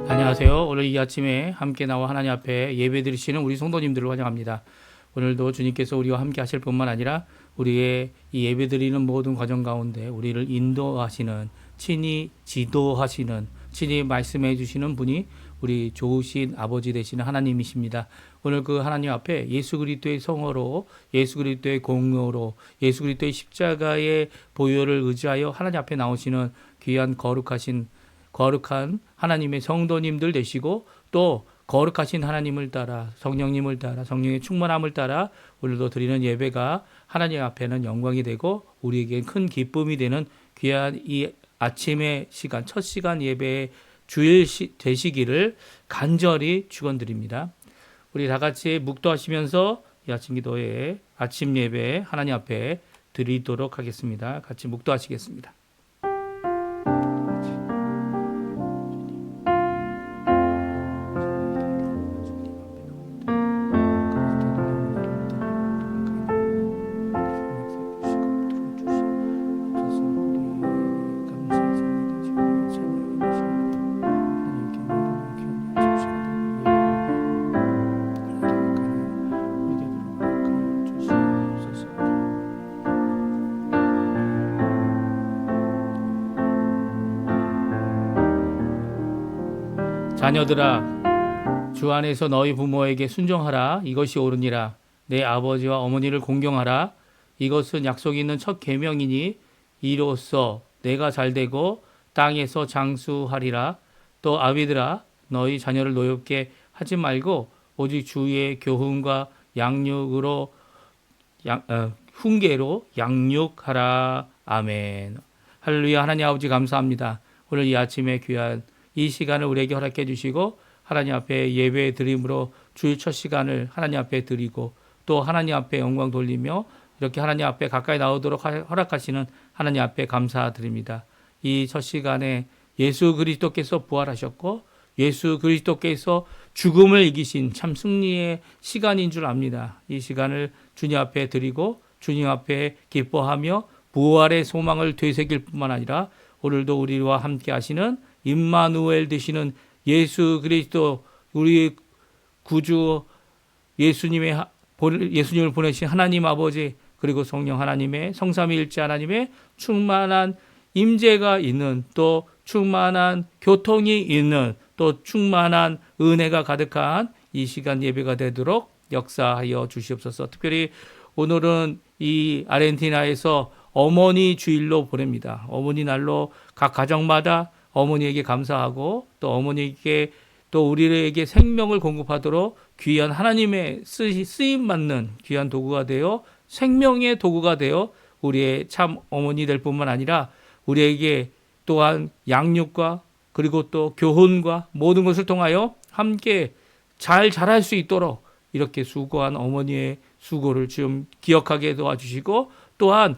안녕하세요. 오늘 이 아침에 함께 나와 하나님 앞에 예배 드리시는 우리 성도님들을 환영합니다. 오늘도 주님께서 우리와 함께 하실 뿐만 아니라 우리의 이 예배 드리는 모든 과정 가운데 우리를 인도하시는, 친히 지도하시는, 친히 말씀해 주시는 분이 우리 좋으신 아버지 되시는 하나님이십니다. 오늘 그 하나님 앞에 예수 그리스도의 성어로, 예수 그리스도의 공로로, 예수 그리스도의 십자가의 보혈을 의지하여 하나님 앞에 나오시는 귀한 거룩한 하나님의 성도님들 되시고, 또 거룩하신 하나님을 따라, 성령님을 따라, 성령의 충만함을 따라 오늘도 드리는 예배가 하나님 앞에는 영광이 되고 우리에겐 큰 기쁨이 되는 귀한 이 아침의 시간, 첫 시간 예배의 주일 되시기를 간절히 축원드립니다. 우리 다 같이 묵도하시면서 이 아침 기도에 아침 예배 하나님 앞에 드리도록 하겠습니다. 같이 묵도하시겠습니다. 자녀들아, 주 안에서 너희 부모에게 순종하라. 이것이 옳으니라. 내 아버지와 어머니를 공경하라. 이것은 약속 있는 첫 계명이니 이로써 내가 잘되고 땅에서 장수하리라. 또 아비들아, 너희 자녀를 노엽게 하지 말고 오직 주의 교훈과 훈계로 양육하라. 아멘. 할렐루야. 하나님 아버지 감사합니다. 오늘 이 아침에 귀한 이 시간을 우리에게 허락해 주시고 하나님 앞에 예배 드림으로 주일 첫 시간을 하나님 앞에 드리고 또 하나님 앞에 영광 돌리며 이렇게 하나님 앞에 가까이 나오도록 허락하시는 하나님 앞에 감사드립니다. 이 첫 시간에 예수 그리스도께서 부활하셨고 예수 그리스도께서 죽음을 이기신 참 승리의 시간인 줄 압니다. 이 시간을 주님 앞에 드리고 주님 앞에 기뻐하며 부활의 소망을 되새길 뿐만 아니라 오늘도 우리와 함께 하시는 임마누엘 되시는 예수 그리스도 우리 구주 예수님을 보내신 하나님 아버지 그리고 성령 하나님의 성삼위일체 하나님의 충만한 임재가 있는 또 충만한 교통이 있는 또 충만한 은혜가 가득한 이 시간 예배가 되도록 역사하여 주시옵소서. 특별히 오늘은 이 아르헨티나에서 어머니 주일로 보냅니다. 어머니 날로 각 가정마다 어머니에게 감사하고 또 어머니에게 또 우리에게 생명을 공급하도록 귀한 하나님의 쓰임 받는 귀한 도구가 되어 생명의 도구가 되어 우리의 참 어머니 될 뿐만 아니라 우리에게 또한 양육과 그리고 또 교훈과 모든 것을 통하여 함께 잘 자랄 수 있도록 이렇게 수고한 어머니의 수고를 좀 기억하게 도와주시고 또한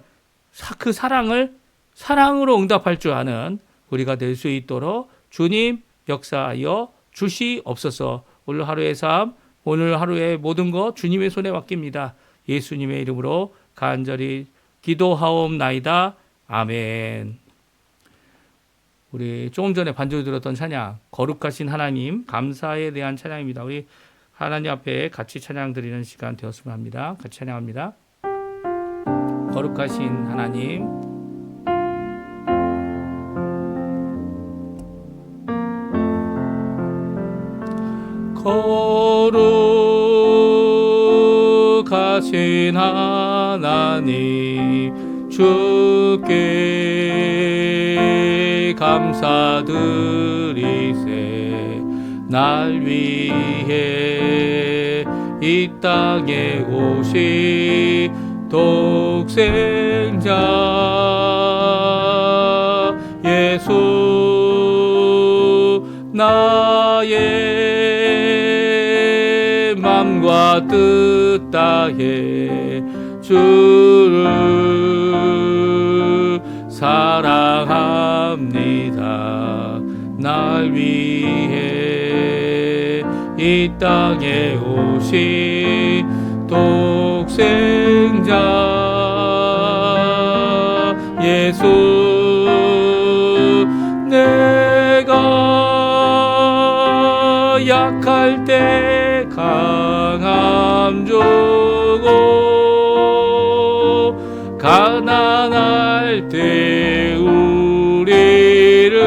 그 사랑으로 응답할 줄 아는 우리가 될 수 있도록 주님 역사하여 주시옵소서. 오늘 하루의 삶, 오늘 하루의 모든 것 주님의 손에 맡깁니다. 예수님의 이름으로 간절히 기도하옵나이다. 아멘. 우리 조금 전에 반주로 들었던 찬양, 거룩하신 하나님, 감사에 대한 찬양입니다. 우리 하나님 앞에 같이 찬양 드리는 시간 되었으면 합니다. 같이 찬양합니다. 거룩하신 하나님, 거룩하신 하나님 주께 감사드리세. 날 위해 이 땅에 오신 독생자 예수 나의 맘과 뜻 다해 주를 사랑합니다. 날 위해 이 땅에 오신 독생자 예수, 내가 약할 때 강함 주고 가난할 때 우리를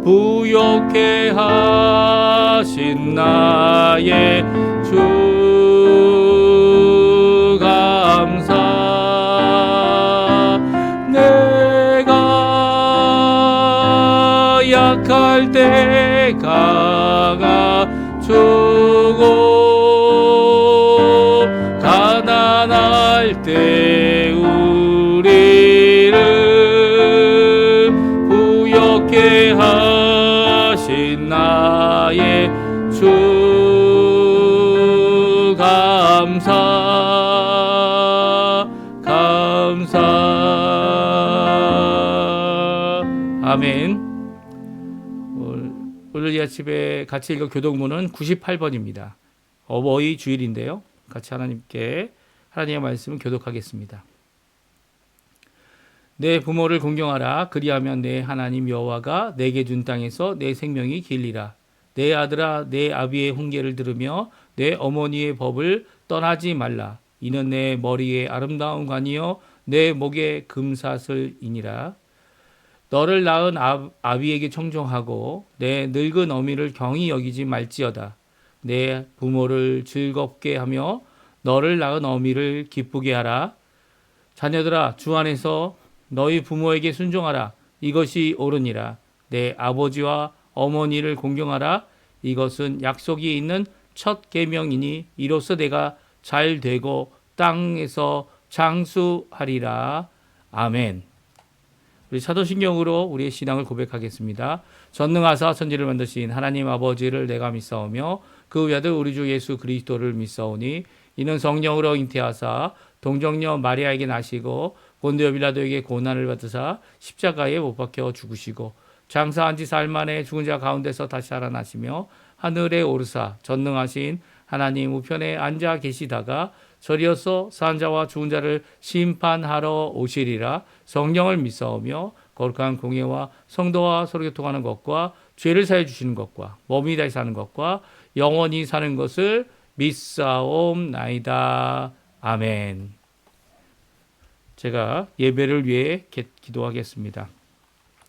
부욕해 하신 나의 주 감사. 내가 약할 때 강함 주고 가난할 때 우리를 부욕해 하신 나의 주 감사 감사. 아멘. 오늘 이 아침에 같이 읽은 교독문은 98번입니다. 어버이 주일인데요. 같이 하나님의 말씀을 교독하겠습니다. 내 부모를 공경하라. 그리하면 내 하나님 여호와가 내게 준 땅에서 내 생명이 길리라. 내 아들아, 내 아비의 훈계를 들으며 내 어머니의 법을 떠나지 말라. 이는 내 머리에 아름다운 관이요 내 목에 금사슬이니라. 너를 낳은 아비에게 청종하고 내 늙은 어미를 경히 여기지 말지어다. 내 부모를 즐겁게 하며 너를 낳은 어미를 기쁘게 하라. 자녀들아, 주 안에서 너희 부모에게 순종하라. 이것이 옳으니라. 내 아버지와 어머니를 공경하라. 이것은 약속이 있는 첫 계명이니 이로써 내가 잘 되고 땅에서 장수하리라. 아멘. 우리 사도신경으로 우리의 신앙을 고백하겠습니다. 전능하사 천지를 만드신 하나님 아버지를 내가 믿사오며 그 외아들 우리 주 예수 그리스도를 믿사오니 이는 성령으로 잉태하사 동정녀 마리아에게 나시고 본디오 빌라도에게 고난을 받으사 십자가에 못 박혀 죽으시고 장사한 지 사흘 만에 죽은 자 가운데서 다시 살아나시며 하늘에 오르사 전능하신 하나님 우편에 앉아 계시다가 저리어서 산 자와 죽은 자를 심판하러 오시리라. 성령을 믿사오며 거룩한 공예와 성도와 서로 교통하는 것과 죄를 사해 주시는 것과 몸이 다시 사는 것과 영원히 사는 것을 믿사옵나이다. 아멘. 제가 예배를 위해 기도하겠습니다.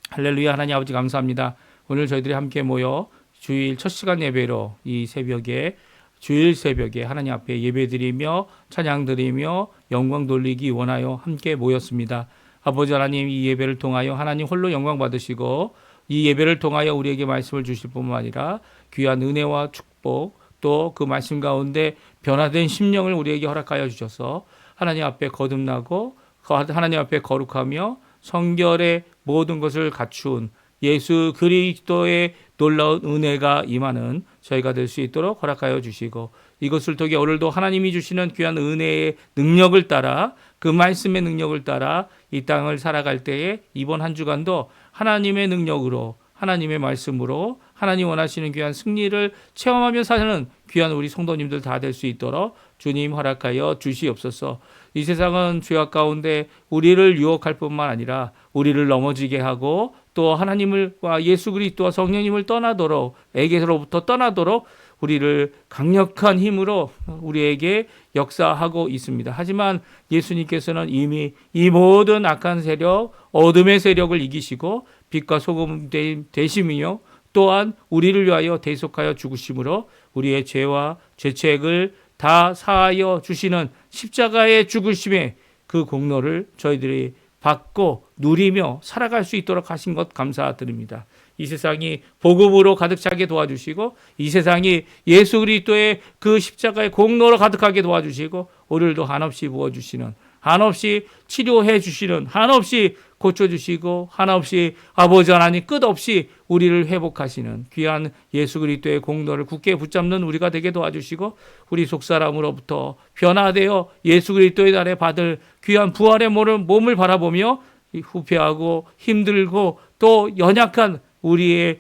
할렐루야. 하나님 아버지 감사합니다. 오늘 저희들이 함께 모여 주일 첫 시간 예배로 이 새벽에 주일 새벽에 하나님 앞에 예배드리며 찬양드리며 영광 돌리기 원하여 함께 모였습니다. 아버지 하나님, 이 예배를 통하여 하나님 홀로 영광 받으시고 이 예배를 통하여 우리에게 말씀을 주실 뿐만 아니라 귀한 은혜와 축복 또 그 말씀 가운데 변화된 심령을 우리에게 허락하여 주셔서 하나님 앞에 거듭나고 하나님 앞에 거룩하며 성결의 모든 것을 갖춘 예수 그리스도의 놀라운 은혜가 임하는 저희가 될 수 있도록 허락하여 주시고 이것을 통해 오늘도 하나님이 주시는 귀한 은혜의 능력을 따라 그 말씀의 능력을 따라 이 땅을 살아갈 때에 이번 한 주간도 하나님의 능력으로 하나님의 말씀으로 하나님 원하시는 귀한 승리를 체험하며 사는 귀한 우리 성도님들 다 될 수 있도록 주님 허락하여 주시옵소서. 이 세상은 죄악 가운데 우리를 유혹할 뿐만 아니라 우리를 넘어지게 하고 또 하나님과 예수 그리스도와 성령님을 떠나도록 에게로부터 떠나도록 우리를 강력한 힘으로 우리에게 역사하고 있습니다. 하지만 예수님께서는 이미 이 모든 악한 세력, 어둠의 세력을 이기시고 빛과 소금 되심이요 또한 우리를 위하여 대속하여 죽으심으로 우리의 죄와 죄책을 다 사하여 주시는 십자가의 죽으심의 그 공로를 저희들이 받고 누리며 살아갈 수 있도록 하신 것 감사드립니다. 이 세상이 복음으로 가득 차게 도와주시고 이 세상이 예수 그리스도의 그 십자가의 공로로 가득하게 도와주시고 오늘도 한없이 부어주시는 한없이 치료해 주시는 한없이 고쳐주시고 한없이 아버지 하나님 끝없이 우리를 회복하시는 귀한 예수 그리스도의 공로를 굳게 붙잡는 우리가 되게 도와주시고 우리 속사람으로부터 변화되어 예수 그리스도의 날에 받을 귀한 부활의 몸을 바라보며 후패하고 힘들고 또 연약한 우리의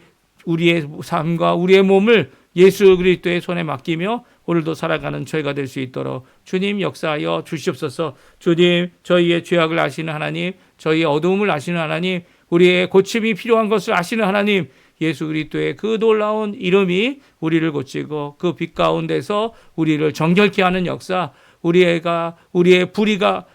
삶과 우리의 몸을 예수 그리스도의 손에 맡기며 오늘도 살아가는 저희가 될 수 있도록 주님 역사하여 주시옵소서. 주님, 저희의 죄악을 아시는 하나님, 저희의 어두움을 아시는 하나님, 우리의 고침이 필요한 것을 아시는 하나님, 예수 그리스도의 그 놀라운 이름이 우리를 고치고 그 빛 가운데서 우리를 정결케 하는 역사, 우리의 불의가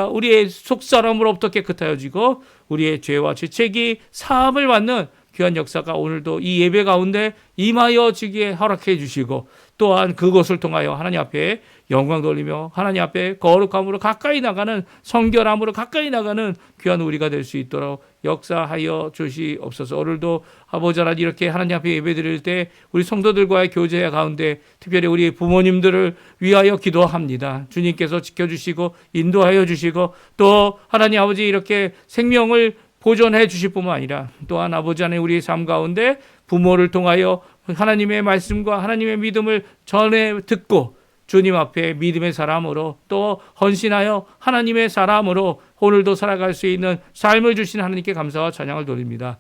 우리의 속사람으로부터 깨끗하여지고 우리의 죄와 죄책이 사함을 받는 귀한 역사가 오늘도 이 예배 가운데 임하여지기에 허락해 주시고, 또한 그것을 통하여 하나님 앞에 영광 돌리며 하나님 앞에 거룩함으로 가까이 나가는, 성결함으로 가까이 나가는 귀한 우리가 될 수 있도록 역사하여 주시옵소서. 오늘도 아버지 하나님, 이렇게 하나님 앞에 예배 드릴 때 우리 성도들과의 교제 가운데 특별히 우리 부모님들을 위하여 기도합니다. 주님께서 지켜주시고 인도하여 주시고, 또 하나님 아버지 이렇게 생명을 보존해 주실 뿐만 아니라 또한 아버지 하나님, 우리의 삶 가운데 부모를 통하여 하나님의 말씀과 하나님의 믿음을 전해 듣고 주님 앞에 믿음의 사람으로 또 헌신하여 하나님의 사람으로 오늘도 살아갈 수 있는 삶을 주신 하나님께 감사와 찬양을 돌립니다.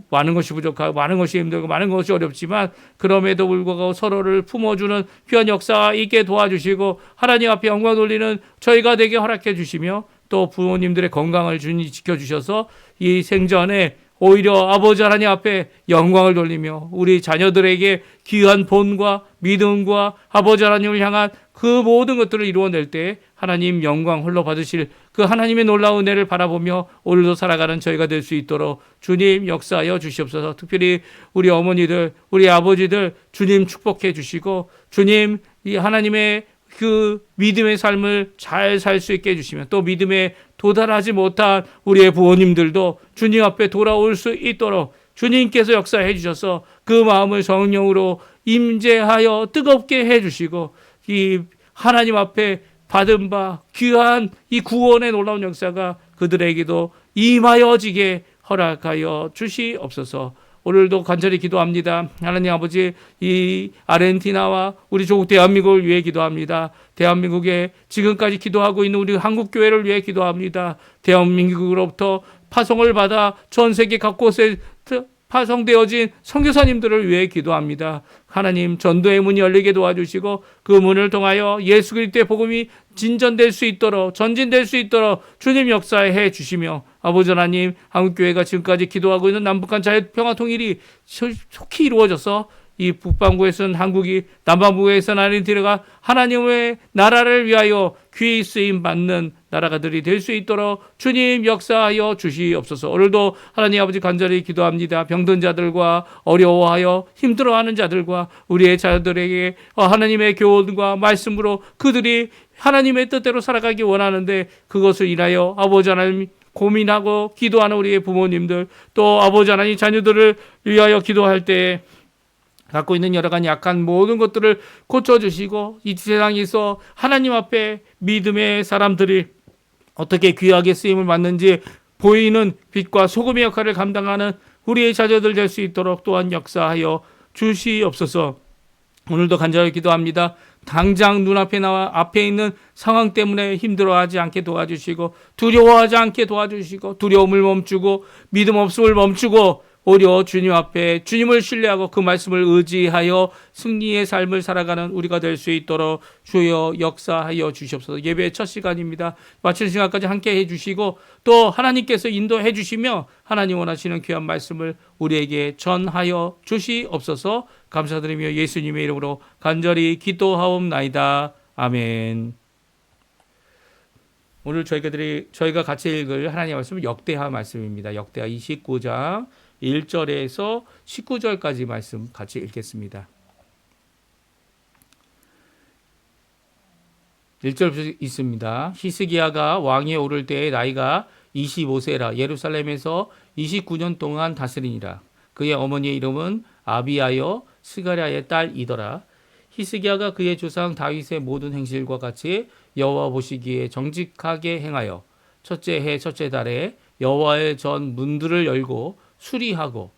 많은 것이 부족하고 많은 것이 힘들고 많은 것이 어렵지만 그럼에도 불구하고 서로를 품어주는 귀한 역사 있게 도와주시고 하나님 앞에 영광 돌리는 저희가 되게 허락해 주시며, 또 부모님들의 건강을 주님 지켜주셔서 이 생전에 오히려 아버지 하나님 앞에 영광을 돌리며 우리 자녀들에게 귀한 본과 믿음과 아버지 하나님을 향한 그 모든 것들을 이루어낼 때 하나님 영광 홀로 받으실 그 하나님의 놀라운 은혜를 바라보며 오늘도 살아가는 저희가 될 수 있도록 주님 역사하여 주시옵소서. 특별히 우리 어머니들, 우리 아버지들 주님 축복해 주시고, 주님 이 하나님의 그 믿음의 삶을 잘 살 수 있게 해주시면, 또 믿음에 도달하지 못한 우리의 부모님들도 주님 앞에 돌아올 수 있도록 주님께서 역사해 주셔서 그 마음을 성령으로 임재하여 뜨겁게 해주시고, 이 하나님 앞에 받은 바 귀한 이 구원의 놀라운 역사가 그들에게도 임하여지게 허락하여 주시옵소서. 오늘도 간절히 기도합니다. 하나님 아버지, 이 아르헨티나와 우리 조국 대한민국을 위해 기도합니다. 대한민국에 지금까지 기도하고 있는 우리 한국교회를 위해 기도합니다. 대한민국으로부터 파송을 받아 전 세계 각곳에 파송되어진 선교사님들을 위해 기도합니다. 하나님, 전도의 문이 열리게 도와주시고 그 문을 통하여 예수 그리스도의 복음이 진전될 수 있도록, 전진될 수 있도록 주님 역사해 주시며, 아버지 하나님, 한국교회가 지금까지 기도하고 있는 남북한 자유평화통일이 속히 이루어져서 이 북반구에서는 한국이, 남반구에서는 아르헨티나가 하나님의 나라를 위하여 귀히 쓰임 받는 나라가들이 될 수 있도록 주님 역사하여 주시옵소서. 오늘도 하나님 아버지 간절히 기도합니다. 병든 자들과 어려워하여 힘들어하는 자들과 우리의 자녀들에게 하나님의 교훈과 말씀으로 그들이 하나님의 뜻대로 살아가기 원하는데 그것을 인하여 아버지 하나님 고민하고 기도하는 우리의 부모님들, 또 아버지 하나님 자녀들을 위하여 기도할 때 갖고 있는 여러 가지 약한 모든 것들을 고쳐주시고, 이 세상에서 하나님 앞에 믿음의 사람들이 어떻게 귀하게 쓰임을 받는지 보이는 빛과 소금의 역할을 감당하는 우리의 자녀들 될 수 있도록 또한 역사하여 주시옵소서. 오늘도 간절히 기도합니다. 당장 눈앞에 나와 앞에 있는 상황 때문에 힘들어하지 않게 도와주시고, 두려워하지 않게 도와주시고, 두려움을 멈추고 믿음 없음을 멈추고 오히려 주님 앞에 주님을 신뢰하고 그 말씀을 의지하여 승리의 삶을 살아가는 우리가 될 수 있도록 주여 역사하여 주시옵소서. 예배의 첫 시간입니다. 마치는 시간까지 함께 해주시고 또 하나님께서 인도해 주시며 하나님 원하시는 귀한 말씀을 우리에게 전하여 주시옵소서. 감사드리며 예수님의 이름으로 간절히 기도하옵나이다. 아멘. 오늘 저희가 같이 읽을 하나님의 말씀은 역대하 말씀입니다. 역대하 29장 1절에서 19절까지 말씀 같이 읽겠습니다. 1절 있습니다. 히스기야가 왕위에 오를 때의 나이가 25세라 예루살렘에서 29년 동안 다스리니라. 그의 어머니의 이름은 아비야여 스가랴의 딸이더라. 히스기야가 그의 조상 다윗의 모든 행실과 같이 여호와 보시기에 정직하게 행하여 첫째 해 첫째 달에 여호와의 전 문들을 열고 수리하고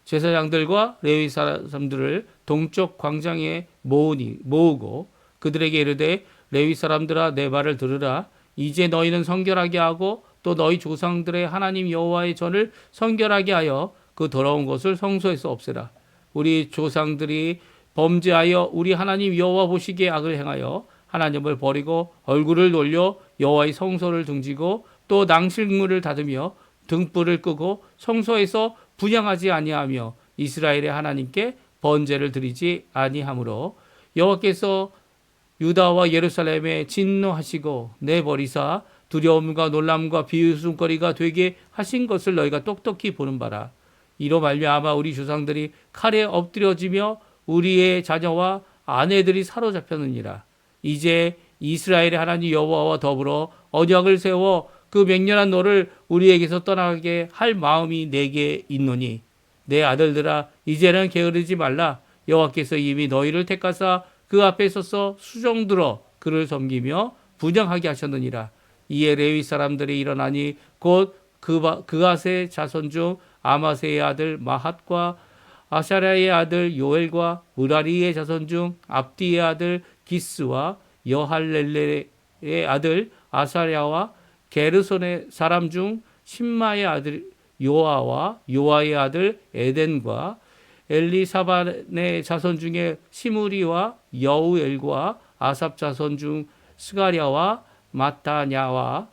제사장들과 레위 사람들을 동쪽 광장에 모으고 그들에게 이르되 레위 사람들아 내 말을 들으라. 이제 너희는 성결하게 하고 또 너희 조상들의 하나님 여호와의 전을 성결하게 하여 그 더러운 것을 성소에서 없애라. 우리 조상들이 범죄하여 우리 하나님 여호와 보시기에 악을 행하여 하나님을 버리고 얼굴을 돌려 여호와의 성소를 등지고 또 낭실문을 닫으며 등불을 끄고 성소에서 분향하지 아니하며 이스라엘의 하나님께 번제를 드리지 아니하므로 여호와께서 유다와 예루살렘에 진노하시고 내버리사 두려움과 놀람과 비웃음거리가 되게 하신 것을 너희가 똑똑히 보는 바라. 이로 말미암아 우리 조상들이 칼에 엎드려지며 우리의 자녀와 아내들이 사로잡혔느니라. 이제 이스라엘의 하나님 여호와와 더불어 언약을 세워 그 맹렬한 너를 우리에게서 떠나게 할 마음이 내게 있노니 내 아들들아 이제는 게으르지 말라. 여호와께서 이미 너희를 택하사 그 앞에 서서 수종들어 그를 섬기며 분향하게 하셨느니라. 이에 레위 사람들이 일어나니 곧 그앗의 자손 중 아마세의 아들 마핫과 아샤랴의 아들 요엘과 무라리의 자손 중 압디의 아들 기스와 여할렐레의 아들 아사랴와 게르손의 사람 중 신마의 아들 요아와 요아의 아들 에덴과 엘리사반의 자손 중에 시므리와 여우엘과 아삽 자손 중 스가랴와 마타냐와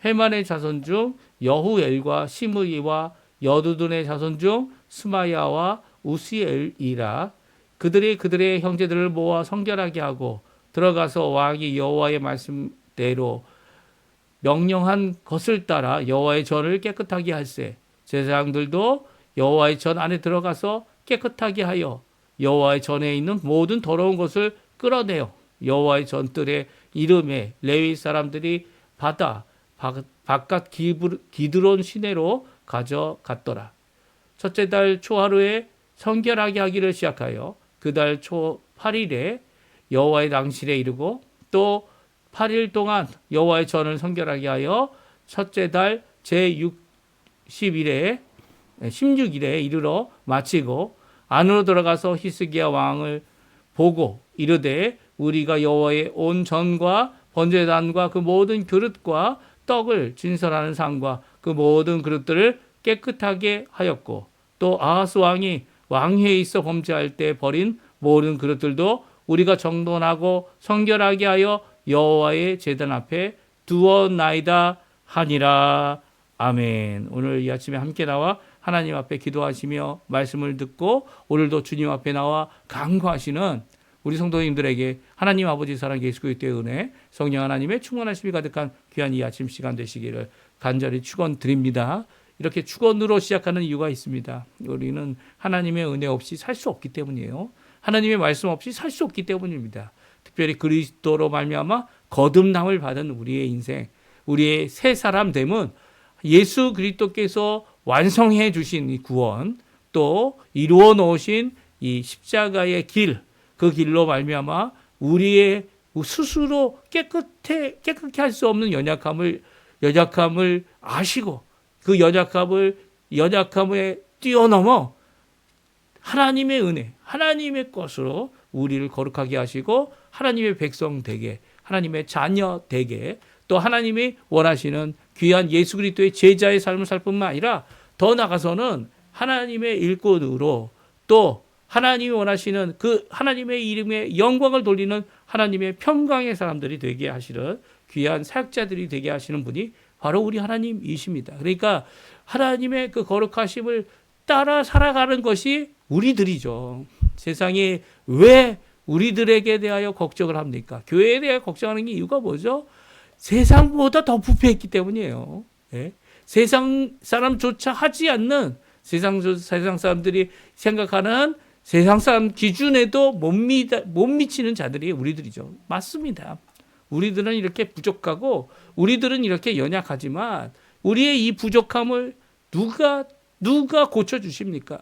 헤만의 자손 중 여후엘과 시므이와 여두둔의 자손 중 스마야와 우시엘이라. 그들의 형제들을 모아 성결하게 하고 들어가서 왕이 여호와의 말씀대로 명령한 것을 따라 여호와의 전을 깨끗하게 할세. 제사장들도 여호와의 전 안에 들어가서 깨끗하게 하여 여호와의 전에 있는 모든 더러운 것을 끌어내어 여호와의 전뜰의 이름에 레위 사람들이 받아 바깥 기드론 시내로 가져갔더라. 첫째 달 초하루에 성결하게 하기를 시작하여 그 달 초 8일에 여호와의 낭실에 이르고 또 8일 동안 여호와의 전을 성결하게 하여 첫째 달 제16일에 이르러 마치고 안으로 들어가서 히스기야 왕을 보고 이르되 우리가 여호와의 온 전과 번제단과 그 모든 그릇과 떡을 진설하는 상과 그 모든 그릇들을 깨끗하게 하였고 또 아하스 왕이 왕회에 있어 범죄할 때 버린 모든 그릇들도 우리가 정돈하고 성결하게 하여 여호와의 제단 앞에 두었나이다 하니라. 아멘. 오늘 이 아침에 함께 나와 하나님 앞에 기도하시며 말씀을 듣고 오늘도 주님 앞에 나와 간구하시는 우리 성도님들에게 하나님 아버지 사랑 예수 그리스도의 은혜 성령 하나님의 충만하심이 가득한 귀한 이 아침 시간 되시기를 간절히 축원드립니다. 이렇게 축원으로 시작하는 이유가 있습니다. 우리는 하나님의 은혜 없이 살 수 없기 때문이에요. 하나님의 말씀 없이 살 수 없기 때문입니다. 특별히 그리스도로 말미암아 거듭남을 받은 우리의 인생, 우리의 새 사람 됨은 예수 그리스도께서 완성해 주신 이 구원, 또 이루어 놓으신 이 십자가의 길, 그 길로 말미암아 우리의 스스로 깨끗하게 할 수 없는 연약함을 아시고 그 연약함에 뛰어넘어 하나님의 은혜, 하나님의 것으로 우리를 거룩하게 하시고 하나님의 백성 되게, 하나님의 자녀 되게, 또 하나님이 원하시는 귀한 예수 그리스도의 제자의 삶을 살 뿐만 아니라 더 나아가서는 하나님의 일꾼으로 또 하나님이 원하시는 그 하나님의 이름에 영광을 돌리는 하나님의 평강의 사람들이 되게 하시는 귀한 사역자들이 되게 하시는 분이 바로 우리 하나님이십니다. 그러니까 하나님의 그 거룩하심을 따라 살아가는 것이 우리들이죠. 세상에 왜 우리들에게 대하여 걱정을 합니까? 교회에 대해 걱정하는 이유가 뭐죠? 세상보다 더 부패했기 때문이에요. 예? 세상 사람조차 하지 않는 세상 사람들이 생각하는 세상 사람 기준에도 못 미치는 자들이 우리들이죠. 맞습니다. 우리들은 이렇게 부족하고 우리들은 이렇게 연약하지만 우리의 이 부족함을 누가 고쳐주십니까?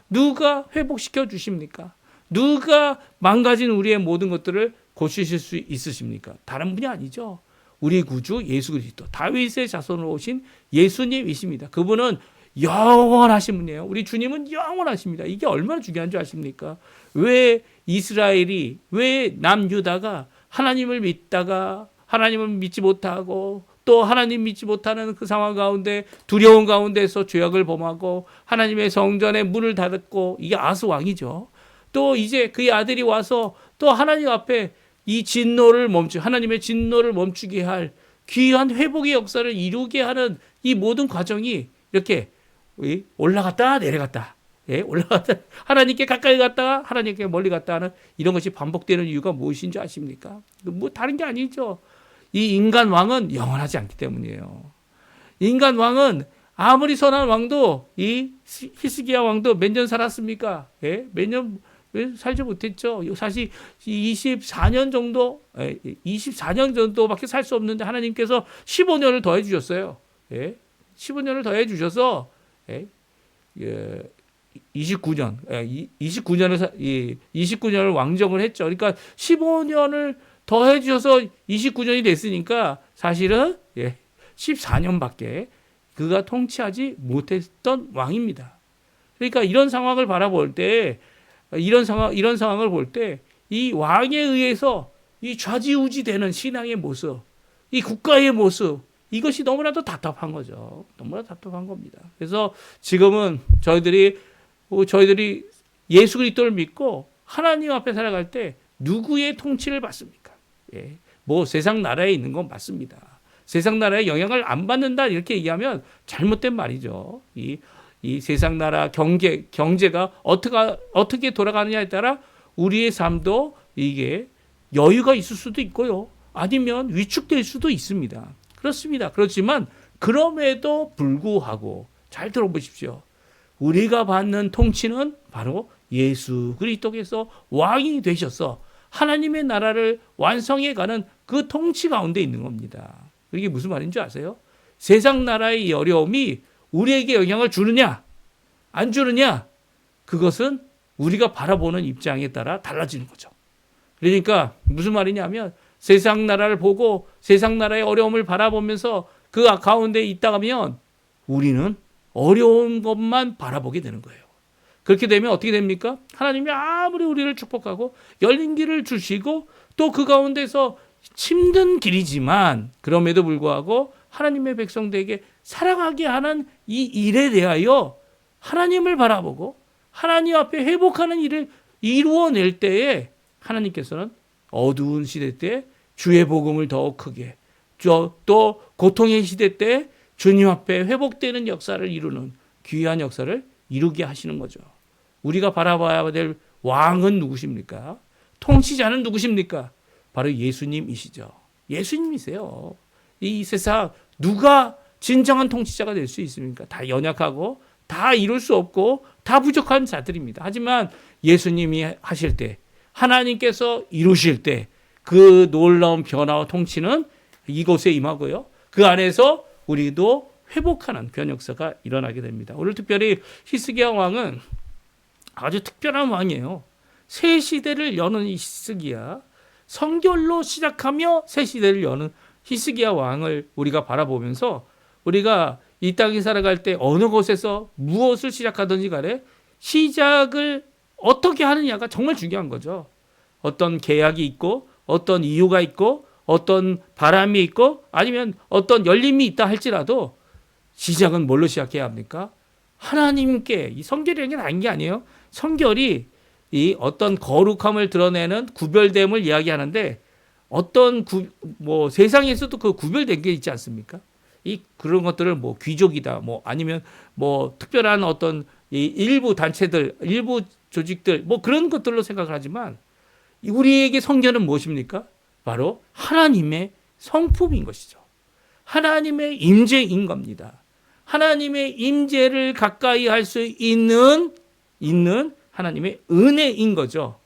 누가 회복시켜 주십니까? 누가 망가진 우리의 모든 것들을 고치실 수 있으십니까? 다른 분이 아니죠. 우리 구주 예수 그리스도, 다윗의 자손으로 오신 예수님이십니다. 그분은 영원하신 분이에요. 우리 주님은 영원하십니다. 이게 얼마나 중요한 줄 아십니까? 왜 이스라엘이, 왜 남유다가 하나님을 믿다가 하나님을 믿지 못하고 또 하나님 믿지 못하는 그 상황 가운데 두려운 가운데서 죄악을 범하고 하나님의 성전의 문을 닫았고, 이게 아스 왕이죠. 또 이제 그의 아들이 와서 또 하나님 앞에 이 하나님의 진노를 멈추게 할 귀한 회복의 역사를 이루게 하는 이 모든 과정이 이렇게 올라갔다 내려갔다. 예, 올라갔다 하나님께 가까이 갔다가 하나님께 멀리 갔다 하는 이런 것이 반복되는 이유가 무엇인지 아십니까? 뭐 다른 게 아니죠. 이 인간 왕은 영원하지 않기 때문이에요. 인간 왕은 아무리 선한 왕도 이 히스기야 왕도 몇 년 살았습니까? 예? 몇 년 살지 못했죠. 사실 24년 정도밖에 살 수 없는데 하나님께서 15년을 더해 주셨어요. 예? 15년을 더해 주셔서 29년을 왕정을 했죠. 그러니까 15년을 더해 주셔서 29년이 됐으니까 사실은 14년밖에 그가 통치하지 못했던 왕입니다. 그러니까 이런 상황을 바라볼 때 이런 상황을 볼 때 이 왕에 의해서 이 좌지우지되는 신앙의 모습, 이 국가의 모습, 이것이 너무나도 답답한 거죠. 너무나 답답한 겁니다. 그래서 지금은 저희들이 예수 그리스도를 믿고 하나님 앞에 살아갈 때 누구의 통치를 받습니까? 예. 뭐 세상 나라에 있는 건 맞습니다. 세상 나라에 영향을 안 받는다 이렇게 얘기하면 잘못된 말이죠. 이 세상 나라 경제가 어떻게 돌아가느냐에 따라 우리의 삶도 이게 여유가 있을 수도 있고요. 아니면 위축될 수도 있습니다. 그렇습니다. 그렇지만 그럼에도 불구하고 잘 들어보십시오. 우리가 받는 통치는 바로 예수 그리스도께서 왕이 되셔서 하나님의 나라를 완성해가는 그 통치 가운데 있는 겁니다. 이게 무슨 말인지 아세요? 세상 나라의 어려움이 우리에게 영향을 주느냐 안 주느냐 그것은 우리가 바라보는 입장에 따라 달라지는 거죠. 그러니까 무슨 말이냐면 세상 나라를 보고 세상 나라의 어려움을 바라보면서 그 가운데 있다가면 우리는 어려운 것만 바라보게 되는 거예요. 그렇게 되면 어떻게 됩니까? 하나님이 아무리 우리를 축복하고 열린 길을 주시고 또 그 가운데서 힘든 길이지만 그럼에도 불구하고 하나님의 백성들에게 살아가게 하는 이 일에 대하여 하나님을 바라보고 하나님 앞에 회복하는 일을 이루어낼 때에 하나님께서는 어두운 시대 때 주의 복음을 더욱 크게 또 고통의 시대 때 주님 앞에 회복되는 역사를 이루는 귀한 역사를 이루게 하시는 거죠. 우리가 바라봐야 될 왕은 누구십니까? 통치자는 누구십니까? 바로 예수님이시죠. 예수님이세요. 이 세상 누가 진정한 통치자가 될 수 있습니까? 다 연약하고 다 이룰 수 없고 다 부족한 자들입니다. 하지만 예수님이 하실 때 하나님께서 이루실 때 그 놀라운 변화와 통치는 이곳에 임하고요. 그 안에서 우리도 회복하는 변역사가 일어나게 됩니다. 오늘 특별히 히스기야 왕은 아주 특별한 왕이에요. 새 시대를 여는 이 히스기야, 성결로 시작하며 새 시대를 여는 히스기야 왕을 우리가 바라보면서 우리가 이 땅에 살아갈 때 어느 곳에서 무엇을 시작하든지 간에 시작을 어떻게 하느냐가 정말 중요한 거죠. 어떤 계약이 있고 어떤 이유가 있고 어떤 바람이 있고 아니면 어떤 열림이 있다 할지라도 시작은 뭘로 시작해야 합니까? 하나님께 이 성결이라는 게 다른 게 아니에요. 성결이 이 어떤 거룩함을 드러내는 구별됨을 이야기하는데 어떤 세상에서도 그 구별된 게 있지 않습니까? 그런 것들을 귀족이다, 아니면 특별한 어떤 이 일부 단체들, 일부 조직들, 그런 것들로 생각을 하지만 우리에게 성결은 무엇입니까? 바로 하나님의 성품인 것이죠. 하나님의 임재인 겁니다. 하나님의 임재를 가까이 할 수 있는 하나님의 은혜인 거죠.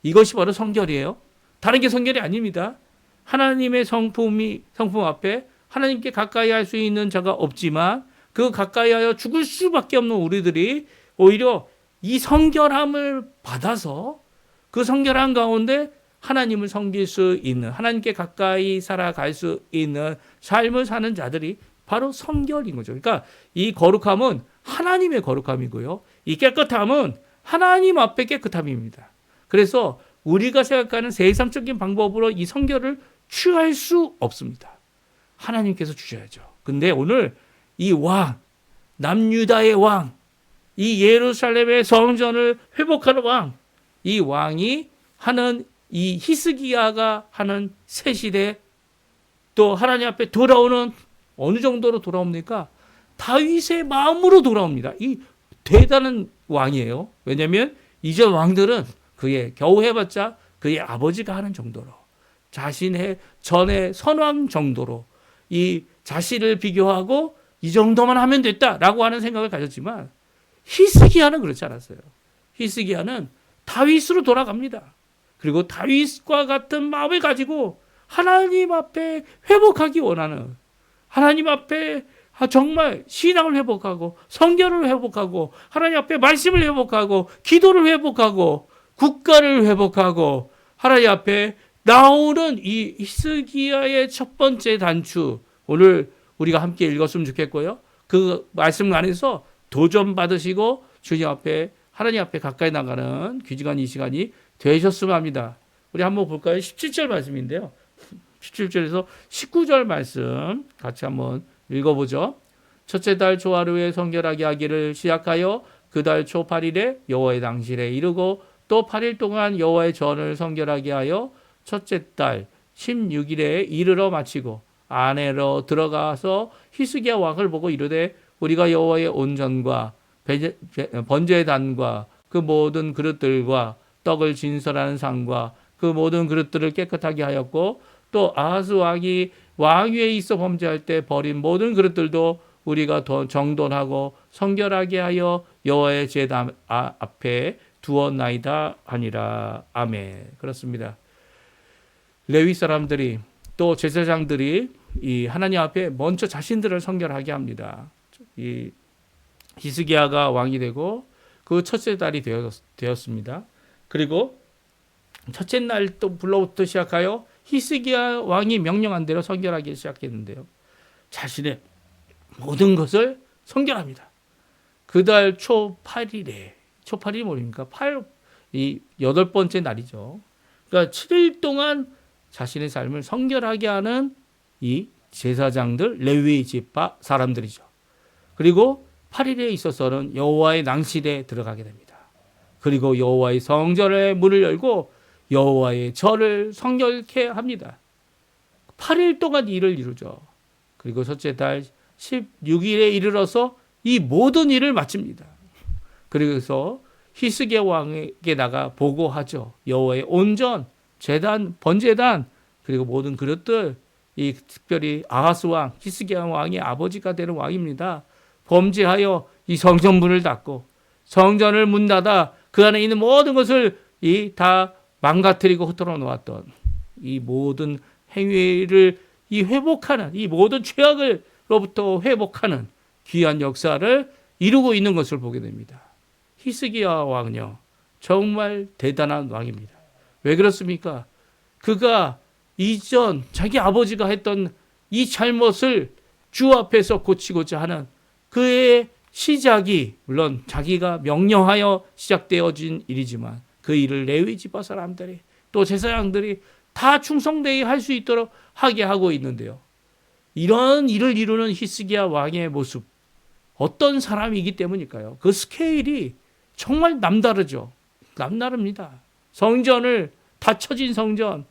이것이 바로 성결이에요. 다른 게 성결이 아닙니다. 하나님의 성품 앞에 하나님께 가까이 할 수 있는 자가 없지만 그 가까이하여 죽을 수밖에 없는 우리들이 오히려 이 성결함을 받아서 그 성결함 가운데 하나님을 섬길 수 있는, 하나님께 가까이 살아갈 수 있는 삶을 사는 자들이 바로 성결인 거죠. 그러니까 이 거룩함은 하나님의 거룩함이고요. 이 깨끗함은 하나님 앞에 깨끗함입니다. 그래서 우리가 생각하는 세상적인 방법으로 이 성결을 취할 수 없습니다. 하나님께서 주셔야죠. 근데 오늘 이 왕, 남유다의 왕, 이 예루살렘의 성전을 회복하는 왕, 이 왕이 하는 이 히스기야가 하는 새 시대 또 하나님 앞에 돌아오는 어느 정도로 돌아옵니까? 다윗의 마음으로 돌아옵니다. 이 대단한 왕이에요. 왜냐하면 이전 왕들은 그의 겨우 해봤자 그의 아버지가 하는 정도로, 자신의 전의 선왕 정도로 이 자신을 비교하고 이 정도만 하면 됐다라고 하는 생각을 가졌지만, 히스기야는 그렇지 않았어요. 히스기야는 다윗으로 돌아갑니다. 그리고 다윗과 같은 마음을 가지고 하나님 앞에 회복하기 원하는, 하나님 앞에 정말 신앙을 회복하고 성결을 회복하고 하나님 앞에 말씀을 회복하고 기도를 회복하고 국가를 회복하고 하나님 앞에 나오는 이 히스기야의 첫 번째 단추, 오늘 우리가 함께 읽었으면 좋겠고요. 그 말씀 안에서 도전 받으시고 주님 앞에, 하나님 앞에 가까이 나가는 귀중한 이 시간이 되셨으면 합니다. 우리 한번 볼까요? 17절 말씀인데요. 17절에서 19절 말씀 같이 한번 읽어보죠. 첫째 달 초하루에 성결하게 하기를 시작하여 그 달 초 8일에 여호와의 당실에 이르고 또 8일 동안 여호와의 전을 성결하게 하여 첫째 달 16일에 이르러 마치고 안에로 들어가서 히스기야 왕을 보고 이르되 우리가 여호와의 온전과 번제의 단과 그 모든 그릇들과 떡을 진설하는 상과 그 모든 그릇들을 깨끗하게 하였고 또 아하스 왕이 왕위에 있어 범죄할 때 버린 모든 그릇들도 우리가 더 정돈하고 성결하게 하여 여호와의 제단 앞에 두었나이다 하니라. 아멘. 그렇습니다. 레위 사람들이 또 제사장들이 이 하나님 앞에 먼저 자신들을 성결하게 합니다. 이 히스기야가 왕이 되고 그 첫째 달이 되었습니다. 그리고 첫째 날 또 불로부터 시작하여 히스기야 왕이 명령한 대로 성결하기 시작했는데요. 자신의 모든 것을 성결합니다. 그 달 초 8일에, 초 8일이 뭡니까? 이 8번째 날이죠. 그러니까 7일 동안 자신의 삶을 성결하게 하는 이 제사장들, 레위 지파 사람들이죠. 그리고 8일에 있어서는 여호와의 낭실에 들어가게 됩니다. 그리고 여호와의 성전의 문을 열고 여호와의 절을 성결케 합니다. 8일 동안 일을 이루죠. 그리고 첫째 달 16일에 이르러서 이 모든 일을 마칩니다. 그래서 히스기야 왕에게 나가 보고하죠. 여호와의 온전, 제단, 번제단, 그리고 모든 그릇들, 이 특별히 아하스 왕, 히스기야 왕의 아버지가 되는 왕입니다. 범죄하여 이 성전 문을 닫고 성전을 문 닫아 그 안에 있는 모든 것을 다 망가뜨리고 흩어져 놓았던 이 모든 행위를 회복하는, 이 모든 죄악으로부터 회복하는 귀한 역사를 이루고 있는 것을 보게 됩니다. 히스기야 왕은요, 정말 대단한 왕입니다. 왜 그렇습니까? 그가 이전 자기 아버지가 했던 이 잘못을 주 앞에서 고치고자 하는 그의 시작이, 물론 자기가 명령하여 시작되어진 일이지만 그 일을 레위 지파 사람들이 또 제사장들이 다 충성되게 할 수 있도록 하게 하고 있는데요. 이런 일을 이루는 히스기야 왕의 모습, 어떤 사람이기 때문일까요? 그 스케일이 정말 남다르죠. 남다릅니다. 성전을, 닫혀진 성전,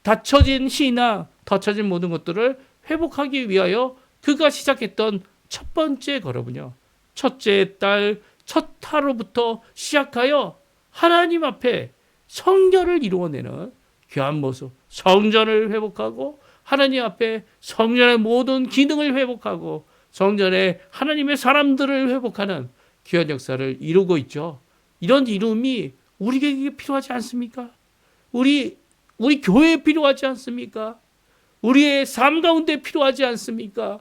닫혀진 신앙, 닫혀진 모든 것들을 회복하기 위하여 그가 시작했던 첫 번째 걸음은요, 첫째 달 첫 하루부터 시작하여 하나님 앞에 성결을 이루어내는 귀한 모습, 성전을 회복하고 하나님 앞에 성전의 모든 기능을 회복하고 성전에 하나님의 사람들을 회복하는 귀한 역사를 이루고 있죠. 이런 이름이 우리에게 필요하지 않습니까? 우리 교회에 필요하지 않습니까? 우리의 삶 가운데 필요하지 않습니까?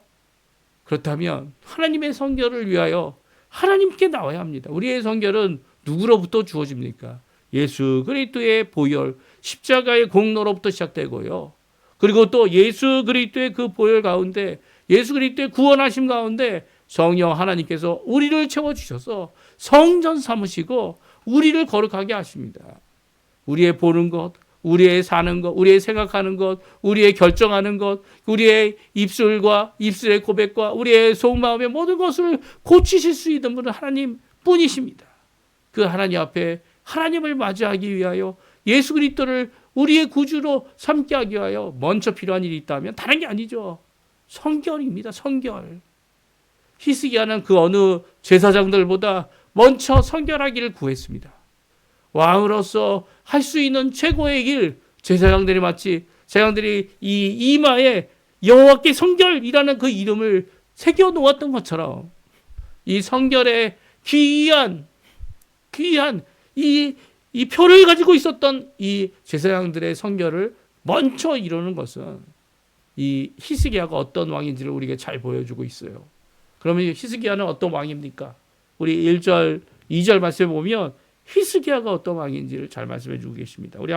그렇다면 하나님의 성결을 위하여 하나님께 나와야 합니다. 우리의 성결은 누구로부터 주어집니까? 예수 그리스도의 보혈, 십자가의 공로로부터 시작되고요. 그리고 또 예수 그리스도의 그 보혈 가운데, 예수 그리스도의 구원하심 가운데 성령 하나님께서 우리를 채워주셔서 성전 삼으시고 우리를 거룩하게 하십니다. 우리의 보는 것, 우리의 사는 것, 우리의 생각하는 것, 우리의 결정하는 것, 우리의 입술과 입술의 고백과 우리의 속마음의 모든 것을 고치실 수 있는 분은 하나님 뿐이십니다. 그 하나님 앞에 하나님을 맞이하기 위하여 예수 그리스도를 우리의 구주로 삼게 하기 위하여 먼저 필요한 일이 있다면 다른 게 아니죠. 성결입니다. 성결. 히스기야는 그 어느 제사장들보다 먼저 성결하기를 구했습니다. 왕으로서 할 수 있는 최고의 길, 제사장들이 마치 제사장들이 이 이마에 여호와께 성결이라는 그 이름을 새겨 놓았던 것처럼 이 성결의 귀한 이 표를 가지고 있었던 이 제사장들의 성결을 먼저 이루는 것은 이 히스기야가 어떤 왕인지를 우리에게 잘 보여주고 있어요. 그러면 히스기야는 어떤 왕입니까? 우리 1절, 2절 말씀에 보면 히스기야가 어떤 왕인지를 잘 말씀해 주고 계십니다. 우리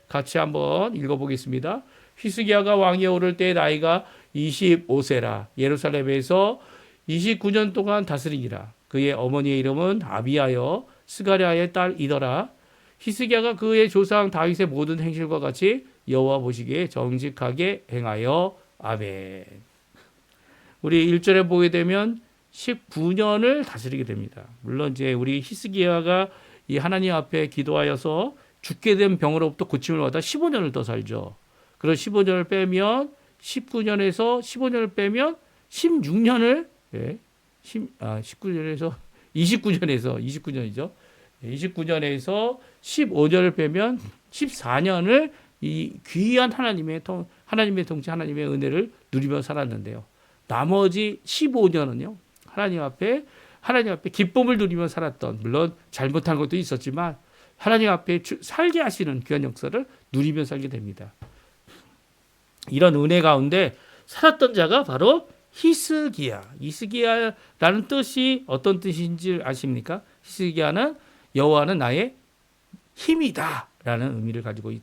같이 한번 읽어보겠습니다. 히스기야가 왕위에 오를 때 나이가 25세라. 예루살렘에서 29년 동안 다스리니라. 그의 어머니의 이름은 아비야여 스가랴의 딸이더라. 히스기야가 그의 조상 다윗의 모든 행실과 같이 여호와 보시기에 정직하게 행하여 아멘. 우리 1절에 보게 되면 19년을 다스리게 됩니다. 물론 이제 우리 히스기야가 이 하나님 앞에 기도하여서 죽게 된 병으로부터 고침을 받아 15년을 더 살죠. 그런 15년을 빼면 15년을 빼면 16년을 19년에서 29년이죠. 29년에서 15년을 빼면 14년을 이 귀한 하나님의 통치, 하나님의 은혜를 누리며 살았는데요. 나머지 15년은요. 하나님 앞에 기쁨을 누리며 살았던, 물론 잘못한 것도 있었지만 하나님 앞에 살게 하시는 귀한 역사를 누리며 살게 됩니다. 이런 은혜 가운데 살았던 자가 바로 히스기야라는 뜻이 어떤 뜻인지 아십니까? 히스기야는 여호와는 나의 힘이다라는 의미를 가지고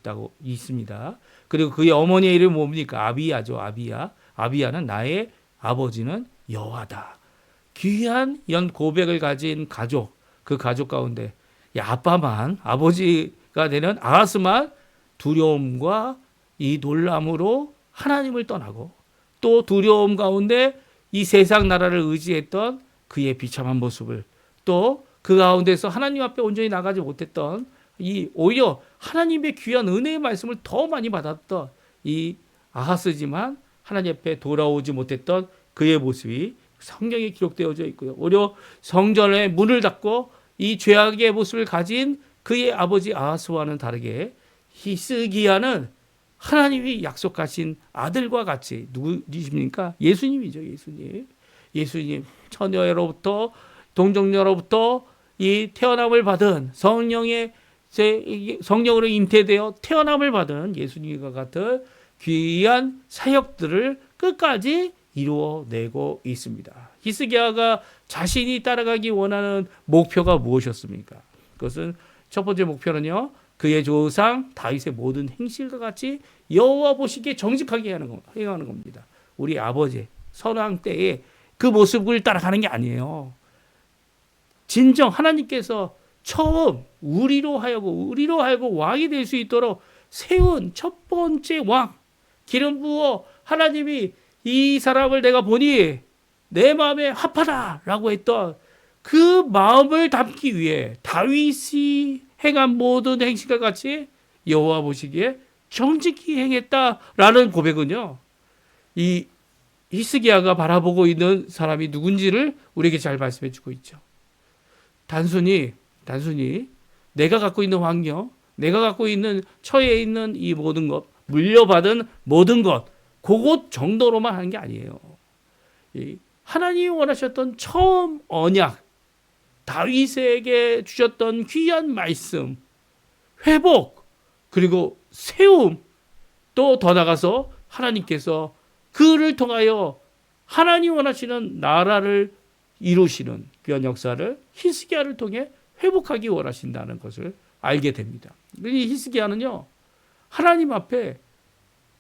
있습니다. 그리고 그의 어머니의 이름이 뭡니까? 아비야죠. 아비야는 나의 아버지는 여호와다. 귀한 이런 고백을 가진 가족, 그 가족 가운데 아버지가 되는 아하스만 두려움과 이 놀람으로 하나님을 떠나고 또 두려움 가운데 이 세상 나라를 의지했던 그의 비참한 모습을 또 그 가운데서 하나님 앞에 온전히 나가지 못했던 오히려 하나님의 귀한 은혜의 말씀을 더 많이 받았던 이 아하스지만 하나님 앞에 돌아오지 못했던 그의 모습이 성경에 기록되어져 있고요. 오히려 성전의 문을 닫고 이 죄악의 모습을 가진 그의 아버지 아하스와는 다르게 히스기야는 하나님이 약속하신 아들과 같이 누구십니까? 예수님이죠. 예수님 처녀로부터 동정녀로부터 이 태어남을 받은 성령으로 잉태되어 태어남을 받은 예수님과 같은 귀한 사역들을 끝까지 이루어내고 있습니다. 히스기야가 자신이 따라가기 원하는 목표가 무엇이었습니까? 그것은 첫 번째 목표는요. 그의 조상 다윗의 모든 행실과 같이 여호와 보시기에 정직하게 행하는 겁니다. 우리 아버지 선왕 때에 그 모습을 따라가는 게 아니에요. 진정 하나님께서 처음 우리로 하여금 왕이 될 수 있도록 세운 첫 번째 왕, 기름 부어 하나님이 이 사람을 내가 보니 내 마음에 합하다라고 했던 그 마음을 담기 위해 다윗이 행한 모든 행실과 같이 여호와 보시기에 정직히 행했다라는 고백은요. 이 히스기야가 바라보고 있는 사람이 누군지를 우리에게 잘 말씀해 주고 있죠. 단순히 내가 갖고 있는 환경, 내가 갖고 있는 처해 있는 이 모든 것, 물려받은 모든 것, 그것 정도로만 하는 게 아니에요. 하나님이 원하셨던 처음 언약, 다윗에게 주셨던 귀한 말씀, 회복, 그리고 세움, 또 더 나가서 하나님께서 그를 통하여 하나님 원하시는 나라를 이루시는 귀한 역사를 히스기야를 통해 회복하기 원하신다는 것을 알게 됩니다. 이 히스기야는요, 하나님 앞에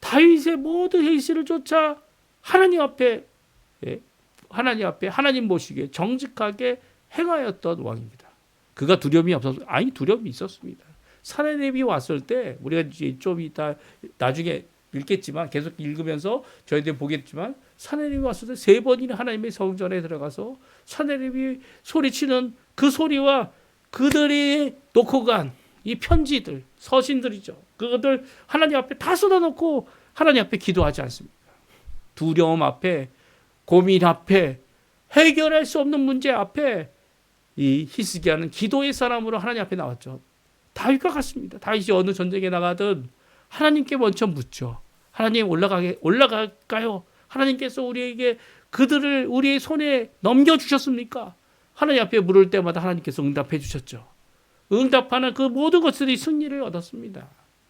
다윗의 모든 행실을 쫓아 하나님 앞에 하나님 보시기에 정직하게 행하였던 왕입니다. 그가 두려움이 없었어요? 아니, 두려움이 있었습니다. 사내립이 왔을 때 우리가 좀 이따 나중에 읽겠지만 계속 읽으면서 저희들 보겠지만 사내립이 왔을 때 3번이나 하나님의 성전에 들어가서 사내립이 소리치는 그 소리와 그들이 놓고 간 이 편지들, 서신들이죠. 그것들 하나님 앞에 다 쏟아놓고 하나님 앞에 기도하지 않습니까? 두려움 앞에, 고민 앞에, 해결할 수 없는 문제 앞에 이 히스기야는 기도의 사람으로 하나님 앞에 나왔죠. 다윗과 같습니다. 다윗이 어느 전쟁에 나가든 하나님께 먼저 묻죠. 하나님 올라갈까요? 하나님께서 우리에게 그들을 우리의 손에 넘겨주셨습니까? 하나님 앞에 물을 때마다 하나님께서 응답해 주셨죠. 응답하는 그 모든 것들이 승리를 얻었습니다.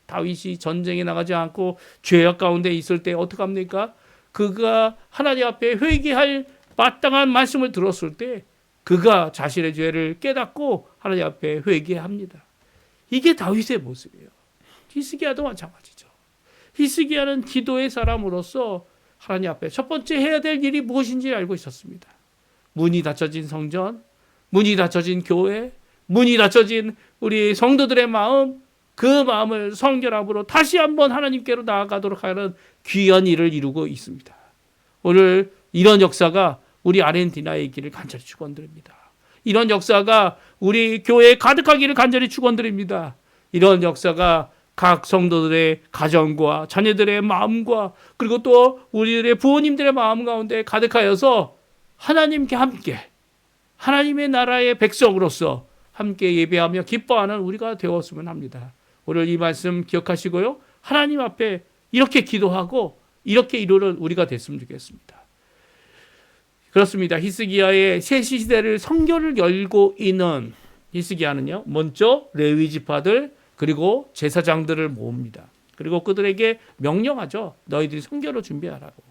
다윗이 전쟁에 나가지 않고 죄악 가운데 있을 때 어떡합니까? 그가 하나님 앞에 회개할 마땅한 말씀을 들었을 때 그가 자신의 죄를 깨닫고 하나님 앞에 회개합니다. 이게 다윗의 모습이에요. 히스기야도 마찬가지죠. 히스기야는 기도의 사람으로서 하나님 앞에 첫 번째 해야 될 일이 무엇인지 알고 있었습니다. 문이 닫혀진 성전, 문이 닫혀진 교회, 문이 닫혀진 우리 성도들의 마음, 그 마음을 성결함으로 다시 한번 하나님께로 나아가도록 하는 귀한 일을 이루고 있습니다. 오늘 이런 역사가 우리 아르헨티나의 길을 간절히 축원드립니다. 이런 역사가 우리 교회에 가득하기를 간절히 축원드립니다. 이런 역사가 각 성도들의 가정과 자녀들의 마음과 그리고 또 우리들의 부모님들의 마음 가운데 가득하여서 하나님께 함께 하나님의 나라의 백성으로서 함께 예배하며 기뻐하는 우리가 되었으면 합니다. 오늘 이 말씀 기억하시고요. 하나님 앞에 이렇게 기도하고 이렇게 이루는 우리가 됐으면 좋겠습니다. 그렇습니다. 히스기야의 새 시대를 성결을 열고 있는 히스기야는요. 먼저 레위 지파들 그리고 제사장들을 모읍니다. 그리고 그들에게 명령하죠. 너희들이 성결을 준비하라고.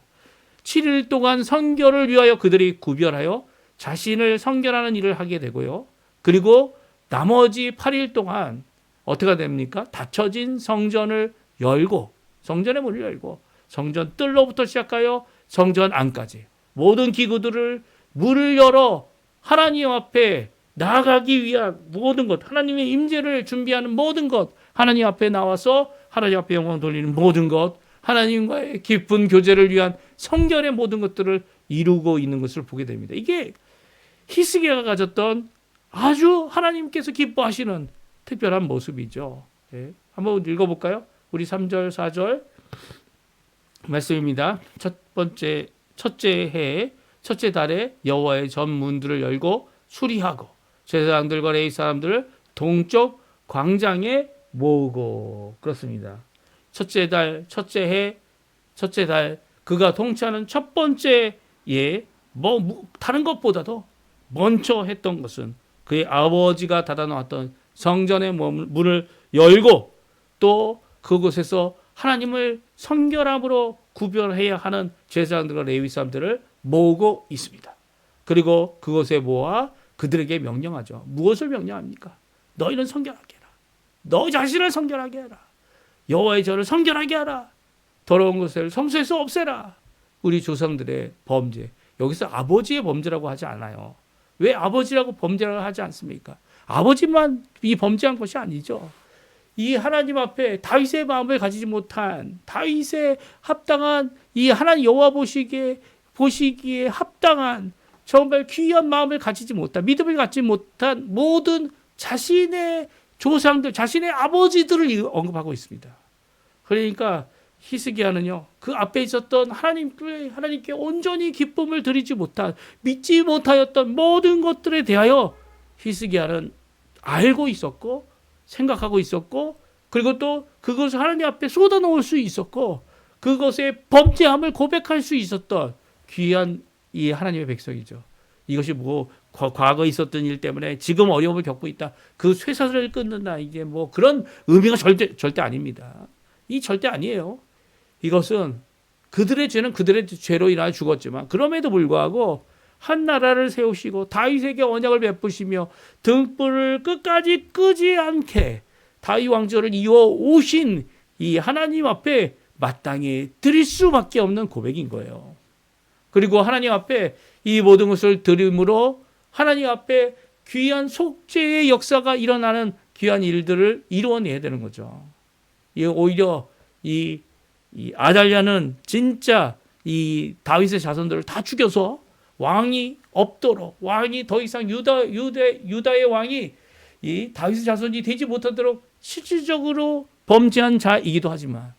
7일 동안 성결을 위하여 그들이 구별하여 자신을 성결하는 일을 하게 되고요. 그리고 나머지 8일 동안 어떻게 됩니까? 닫혀진 성전을 열고 성전의 문을 열고 성전 뜰로부터 시작하여 성전 안까지 모든 기구들을 문을 열어 하나님 앞에 나아가기 위한 모든 것, 하나님의 임재를 준비하는 모든 것, 하나님 앞에 나와서 하나님 앞에 영광 돌리는 모든 것, 하나님과의 깊은 교제를 위한 성결의 모든 것들을 이루고 있는 것을 보게 됩니다. 이게 히스기야가 가졌던 아주 하나님께서 기뻐하시는 특별한 모습이죠. 네. 한번 읽어볼까요? 우리 3절, 4절 말씀입니다. 첫째 해, 첫째 달에 여호와의 전 문들을 열고 수리하고 제사장들과 레위 사람들을 동쪽 광장에 모으고 그렇습니다. 첫째 달, 첫째 해, 첫째 달 그가 통치하는 첫 번째 예, 다른 것보다도 먼저 했던 것은 그의 아버지가 닫아놓았던 성전의 문을 열고 또 그곳에서 하나님을 성결함으로 구별해야 하는 제사장들과 레위 사람들을 모으고 있습니다. 그리고 그곳에 모아 그들에게 명령하죠. 무엇을 명령합니까? 너희는 성결하게 해라. 너 자신을 성결하게 해라. 여호와의 전을 성결하게 하라. 더러운 것을 성소에서 없애라. 우리 조상들의 범죄. 여기서 아버지의 범죄라고 하지 않아요. 왜 아버지라고 범죄라고 하지 않습니까? 아버지만 이 범죄한 것이 아니죠. 이 하나님 앞에 다윗의 마음을 가지지 못한 다윗의 합당한 이 하나님 여호와 보시기에 합당한 정말 귀한 마음을 가지지 못한 믿음을 갖지 못한 모든 자신의 조상들, 자신의 아버지들을 언급하고 있습니다. 그러니까 히스기야는요, 그 앞에 있었던 하나님께 온전히 기쁨을 드리지 못한, 믿지 못하였던 모든 것들에 대하여 히스기야는 알고 있었고, 생각하고 있었고, 그리고 또 그것을 하나님 앞에 쏟아놓을 수 있었고, 그것의 범죄함을 고백할 수 있었던 귀한 이 하나님의 백성이죠. 이것이 뭐 과거에 있었던 일 때문에 지금 어려움을 겪고 있다. 그 쇠사슬을 끊는다. 이게 뭐 그런 의미가 절대 아닙니다. 이 절대 아니에요. 이것은 그들의 죄는 그들의 죄로 인하여 죽었지만 그럼에도 불구하고 한 나라를 세우시고 다윗에게 언약을 베푸시며 등불을 끝까지 끄지 않게 다윗 왕조를 이어 오신 이 하나님 앞에 마땅히 드릴 수밖에 없는 고백인 거예요. 그리고 하나님 앞에 이 모든 것을 드림으로 하나님 앞에 귀한 속죄의 역사가 일어나는 귀한 일들을 이루어내야 되는 거죠. 오히려 이 아달랴는 진짜 이 다윗의 자손들을 다 죽여서 왕이 없도록 왕이 더 이상 유다의 왕이 이 다윗의 자손이 되지 못하도록 실질적으로 범죄한 자이기도 하지만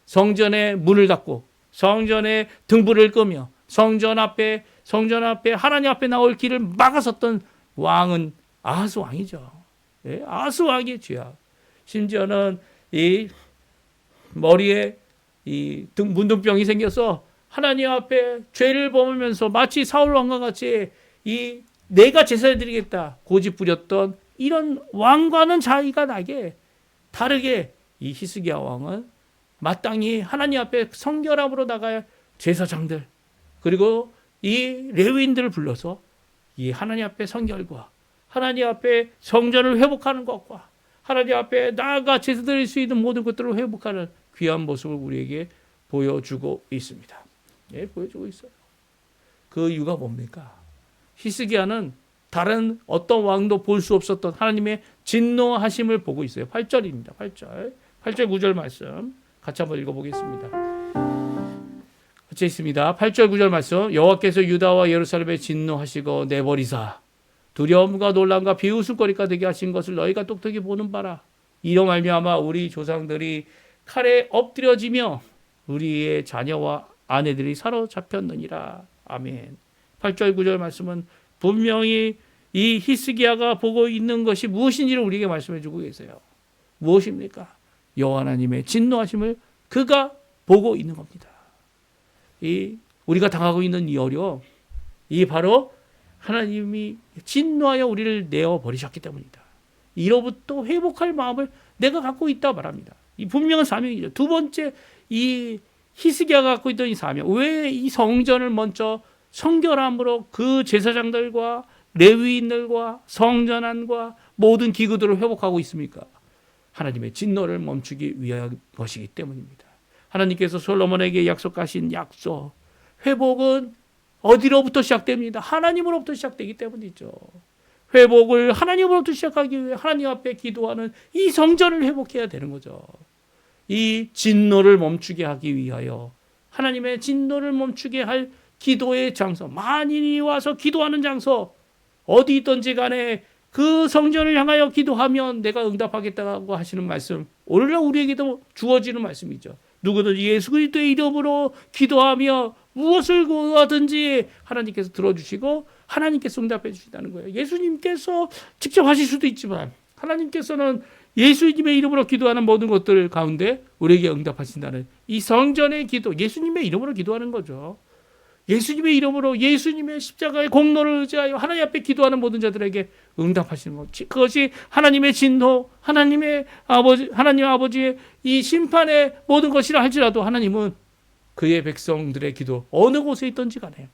성전의 문을 닫고 성전의 등불을 끄며 성전 앞에 성전 앞에 하나님 앞에 나올 길을 막아섰던 왕은 아하스 왕이죠. 예, 아하스 왕의 죄악. 심지어는 이 머리에 이 문둥병이 생겨서 하나님 앞에 죄를 범하면서 마치 사울 왕과 같이 이 내가 제사를 드리겠다 고집 부렸던 이런 왕과는 차이가 나게 다르게 이 히스기야 왕은 마땅히 하나님 앞에 성결함으로 나갈 제사장들 그리고 이 레위인들을 불러서 이 하나님 앞에 성결과 하나님 앞에 성전을 회복하는 것과 하나님 앞에 나아가 제사 드릴 수 있는 모든 것들을 회복하는 귀한 모습을 우리에게 보여주고 있습니다. 예, 보여주고 있어요. 그 이유가 뭡니까? 히스기야는 다른 어떤 왕도 볼 수 없었던 하나님의 진노하심을 보고 있어요. 8절입니다. 8절 9절 말씀 같이 한번 읽어보겠습니다. 같이 있습니다. 8절 9절 말씀 여호와께서 유다와 예루살렘에 진노하시고 내버리사 두려움과 놀람과 비웃음거리가 되게 하신 것을 너희가 똑똑히 보는 바라. 이로 말미암아 우리 조상들이 칼에 엎드려지며 우리의 자녀와 아내들이 사로잡혔느니라. 아멘. 8절 9절 말씀은 분명히 이 히스기야가 보고 있는 것이 무엇인지를 우리에게 말씀해 주고 계세요. 무엇입니까? 여호와 하나님의 진노하심을 그가 보고 있는 겁니다. 이 우리가 당하고 있는 이 어려움, 이 바로 하나님이 진노하여 우리를 내어 버리셨기 때문이다. 이로부터 회복할 마음을 내가 갖고 있다 말합니다. 이 분명한 사명이죠. 두 번째, 이 히스기야가 갖고 있던 이 사명, 왜 이 성전을 먼저 성결함으로 그 제사장들과 레위인들과 성전안과 모든 기구들을 회복하고 있습니까? 하나님의 진노를 멈추기 위한 것이기 때문입니다. 하나님께서 솔로몬에게 약속하신 약속, 회복은 어디로부터 시작됩니다? 하나님으로부터 시작되기 때문이죠. 회복을 하나님으로부터 시작하기 위해 하나님 앞에 기도하는 이 성전을 회복해야 되는 거죠. 이 진노를 멈추게 하기 위하여 하나님의 진노를 멈추게 할 기도의 장소, 만인이 와서 기도하는 장소, 어디 있든지 간에 그 성전을 향하여 기도하면 내가 응답하겠다고 하시는 말씀, 오늘날 우리에게도 주어지는 말씀이죠. 누구든지 예수 그리스도의 이름으로 기도하며 무엇을 구하든지 하나님께서 들어주시고 하나님께서 응답해 주신다는 거예요. 예수님께서 직접 하실 수도 있지만 하나님께서는 예수님의 이름으로 기도하는 모든 것들 가운데 우리에게 응답하신다는 이 성전의 기도, 예수님의 이름으로 기도하는 거죠. 예수님의 이름으로 예수님의 십자가의 공로를 의지하여 하나님 앞에 기도하는 모든 자들에게 응답하시는 것. 그것이 하나님의 진노, 하나님 아버지의 이 심판의 모든 것이라 할지라도 하나님은 그의 백성들의 기도 어느 곳에 있든지 간에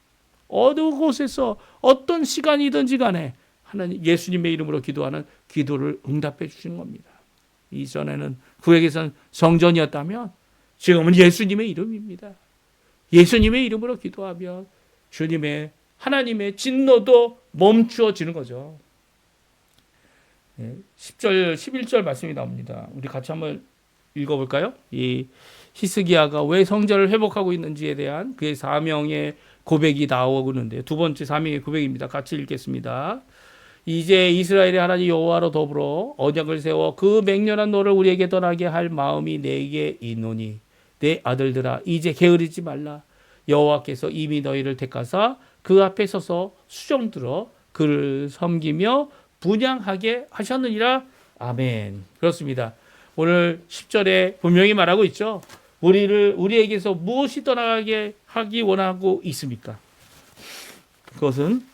어느 곳에서 어떤 시간이든지 간에 하나님 예수님의 이름으로 기도하는 기도를 응답해 주시는 겁니다. 이전에는 구약에서는 성전이었다면 지금은 예수님의 이름입니다. 예수님의 이름으로 기도하면 주님의 하나님의 진노도 멈추어지는 거죠. 10절 11절 말씀이 나옵니다. 우리 같이 한번 읽어볼까요? 이 히스기야가 왜 성전을 회복하고 있는지에 대한 그의 사명의 고백이 나오는데 두 번째 사명의 고백입니다. 같이 읽겠습니다. 이제 이스라엘의 하나님 여호와로 더불어 언약을 세워 그 맹렬한 노를 우리에게 떠나게 할 마음이 내게 있노니 내 아들들아 이제 게으르지 말라. 여호와께서 이미 너희를 택하사 그 앞에 서서 수종들어 그를 섬기며 분향하게 하셨느니라. 아멘. 그렇습니다. 오늘 10절에 분명히 말하고 있죠. 우리에게서 무엇이 떠나가게 하기 원하고 있습니까? 그것은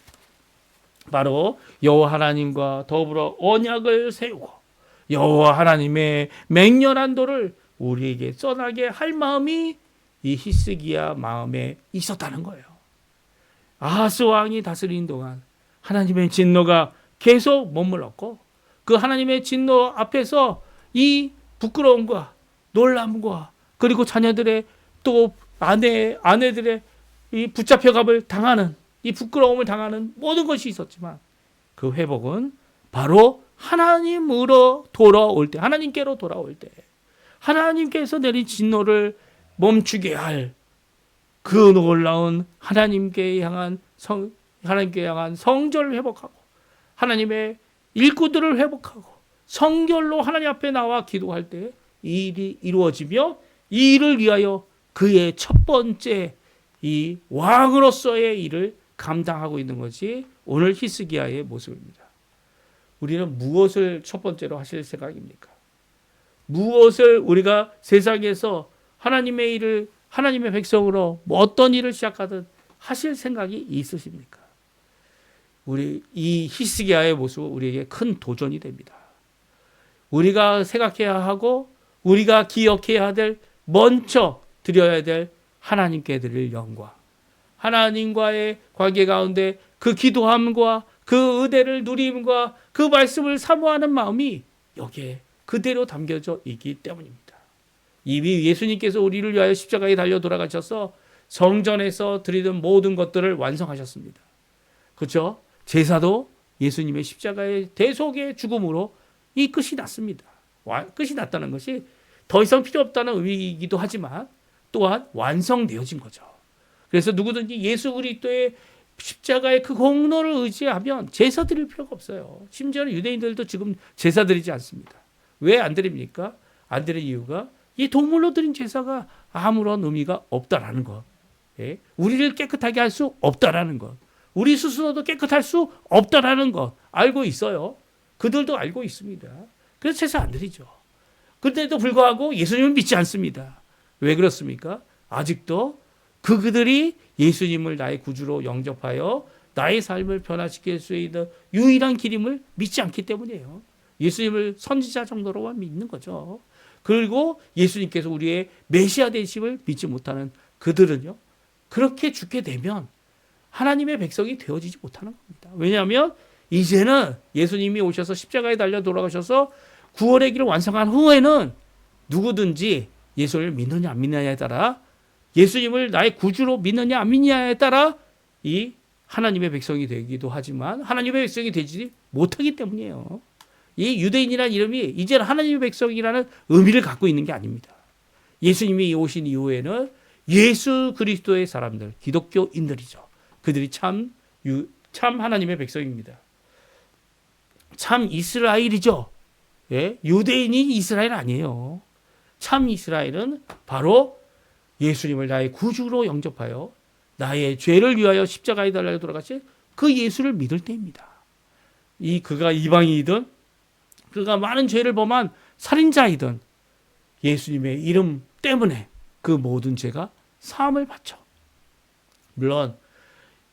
바로 여호와 하나님과 더불어 언약을 세우고 여호와 하나님의 맹렬한 도를 우리에게 떠나게 할 마음이 이 히스기야 마음에 있었다는 거예요. 아하스 왕이 다스리는 동안 하나님의 진노가 계속 머물렀고 그 하나님의 진노 앞에서 이 부끄러움과 놀람과 그리고 자녀들의 또 아내들의 이 붙잡혀감을 당하는 이 부끄러움을 당하는 모든 것이 있었지만 그 회복은 바로 하나님으로 돌아올 때, 하나님께로 돌아올 때 하나님께서 내린 진노를 멈추게 할 그 놀라운 하나님께 향한 성전을 회복하고 하나님의 일꾼들을 회복하고 성결로 하나님 앞에 나와 기도할 때 이 일이 이루어지며 이 일을 위하여 그의 첫 번째 이 왕으로서의 일을 감당하고 있는 것이 오늘 히스기야의 모습입니다. 우리는 무엇을 첫 번째로 하실 생각입니까? 무엇을 우리가 세상에서 하나님의 일을 하나님의 백성으로 뭐 어떤 일을 시작하든 하실 생각이 있으십니까? 우리 이 히스기야의 모습은 우리에게 큰 도전이 됩니다. 우리가 생각해야 하고 우리가 기억해야 될 먼저 드려야 될 하나님께 드릴 영광, 하나님과의 관계 가운데 그 기도함과 그 은혜를 누림과 그 말씀을 사모하는 마음이 여기에 그대로 담겨져 있기 때문입니다. 이미 예수님께서 우리를 위하여 십자가에 달려 돌아가셔서 성전에서 드리던 모든 것들을 완성하셨습니다. 그렇죠? 제사도 예수님의 십자가의 대속의 죽음으로 이 끝이 났습니다. 끝이 났다는 것이 더 이상 필요 없다는 의미이기도 하지만 또한 완성되어진 거죠. 그래서 누구든지 예수 그리스도의 십자가의 그 공로를 의지하면 제사 드릴 필요가 없어요. 심지어는 유대인들도 지금 제사 드리지 않습니다. 왜 안 드립니까? 안 드릴 이유가 이 동물로 드린 제사가 아무런 의미가 없다라는 것. 예? 우리를 깨끗하게 할 수 없다라는 것. 우리 스스로도 깨끗할 수 없다라는 것. 알고 있어요. 그들도 알고 있습니다. 그래서 제사 안 드리죠. 그런데도 불구하고 예수님을 믿지 않습니다. 왜 그렇습니까? 아직도 그들이 예수님을 나의 구주로 영접하여 나의 삶을 변화시킬 수 있는 유일한 길임을 믿지 않기 때문이에요. 예수님을 선지자 정도로만 믿는 거죠. 그리고 예수님께서 우리의 메시아 되심을 믿지 못하는 그들은요, 그렇게 죽게 되면 하나님의 백성이 되어지지 못하는 겁니다. 왜냐하면 이제는 예수님이 오셔서 십자가에 달려 돌아가셔서 구원의 길을 완성한 후에는 누구든지 예수를 믿느냐 안 믿느냐에 따라, 예수님을 나의 구주로 믿느냐 안 믿느냐에 따라 이 하나님의 백성이 되기도 하지만 하나님의 백성이 되지 못하기 때문이에요. 이 유대인이라는 이름이 이제는 하나님의 백성이라는 의미를 갖고 있는 게 아닙니다. 예수님이 오신 이후에는 예수 그리스도의 사람들, 기독교인들이죠. 그들이 참 하나님의 백성입니다. 참 이스라엘이죠. 예? 유대인이 이스라엘 아니에요. 참 이스라엘은 바로 예수님을 나의 구주로 영접하여 나의 죄를 위하여 십자가에 달려 돌아가신 그 예수를 믿을 때입니다. 그가 이방인이든 그가 많은 죄를 범한 살인자이든 예수님의 이름 때문에 그 모든 죄가 사함을 받죠. 물론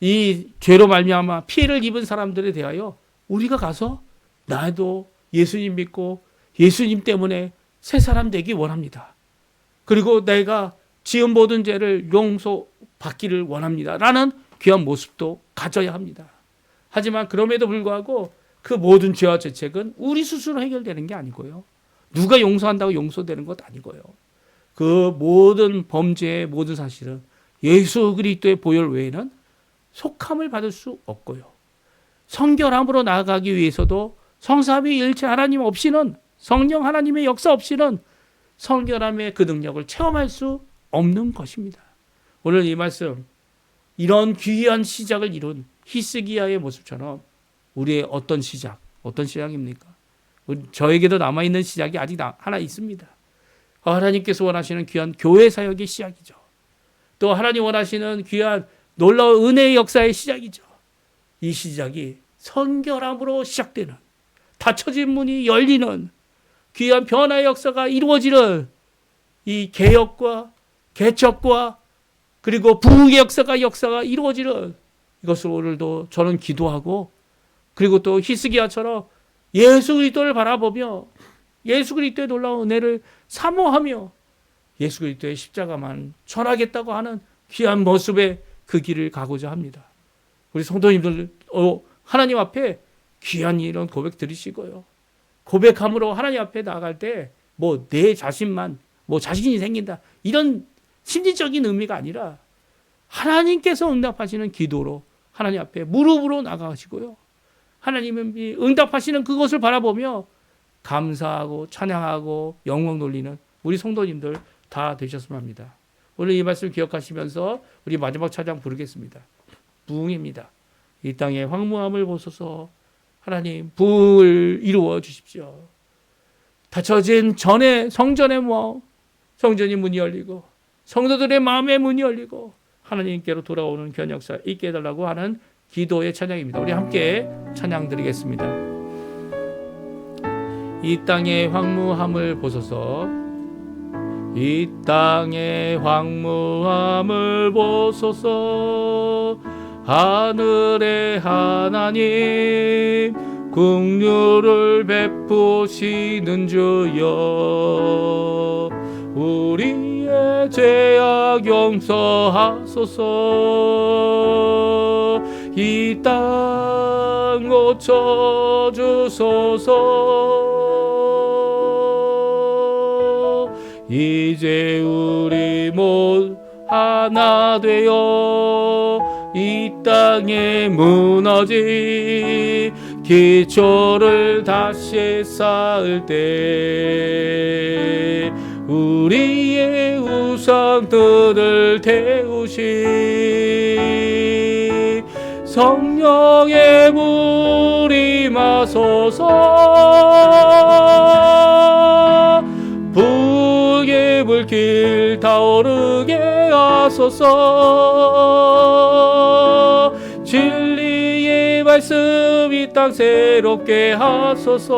이 죄로 말미암아 피해를 입은 사람들에 대하여 우리가 가서 나도 예수님 믿고 예수님 때문에 새 사람 되기 원합니다. 그리고 내가 지은 모든 죄를 용서받기를 원합니다. 라는 귀한 모습도 가져야 합니다. 하지만 그럼에도 불구하고 그 모든 죄와 죄책은 우리 스스로 해결되는 게 아니고요. 누가 용서한다고 용서되는 것 아니고요. 그 모든 범죄의 모든 사실은 예수 그리스도의 보혈 외에는 속함을 받을 수 없고요. 성결함으로 나아가기 위해서도 성삼위일체 하나님 없이는, 성령 하나님의 역사 없이는 성결함의 그 능력을 체험할 수 없는 것입니다. 오늘 이 말씀, 이런 귀한 시작을 이룬 히스기야의 모습처럼 우리의 어떤 시작입니까? 저에게도 남아있는 시작이 아직 하나 있습니다. 하나님께서 원하시는 귀한 교회 사역의 시작이죠. 또 하나님 원하시는 귀한 놀라운 은혜의 역사의 시작이죠. 이 시작이 성결함으로 시작되는, 닫혀진 문이 열리는 귀한 변화의 역사가 이루어지는 이 개혁과 개척과 그리고 부흥의 역사가 이루어지는 이것을 오늘도 저는 기도하고, 그리고 또 히스기야처럼 예수 그리스도를 바라보며 예수 그리스도의 놀라운 은혜를 사모하며 예수 그리스도의 십자가만 전하겠다고 하는 귀한 모습의 그 길을 가고자 합니다. 우리 성도님들 하나님 앞에 귀한 이런 고백 드리시고요. 고백함으로 하나님 앞에 나아갈 때 뭐 내 자신만 자신이 생긴다 이런 심리적인 의미가 아니라 하나님께서 응답하시는 기도로 하나님 앞에 무릎으로 나가시고요. 하나님이 응답하시는 그것을 바라보며 감사하고 찬양하고 영광 돌리는 우리 성도님들 다 되셨으면 합니다. 오늘 이 말씀 기억하시면서 우리 마지막 찬양 부르겠습니다. 부흥입니다. 이 땅의 황무함을 보소서. 하나님 부흥을 이루어 주십시오. 닫혀진 성전의 성전이 문이 열리고 성도들의 마음의 문이 열리고 하나님께로 돌아오는 견역사 있게 해달라고 하는 기도의 찬양입니다. 우리 함께 찬양 드리겠습니다. 이 땅의 황무함을 보소서. 이 땅의 황무함을 보소서. 하늘의 하나님 긍휼을 베푸시는 주여, 우리의 죄악 용서하소서. 이 땅 고쳐주소서. 이제 우리 모두 하나 되어 이 땅에 무너진 기초를 다시 쌓을 때 우리의 우상들을 태우신 성령의 물이 마소서. 불의 불길 타오르게 하소서. 진리의 말씀 이 땅 새롭게 하소서.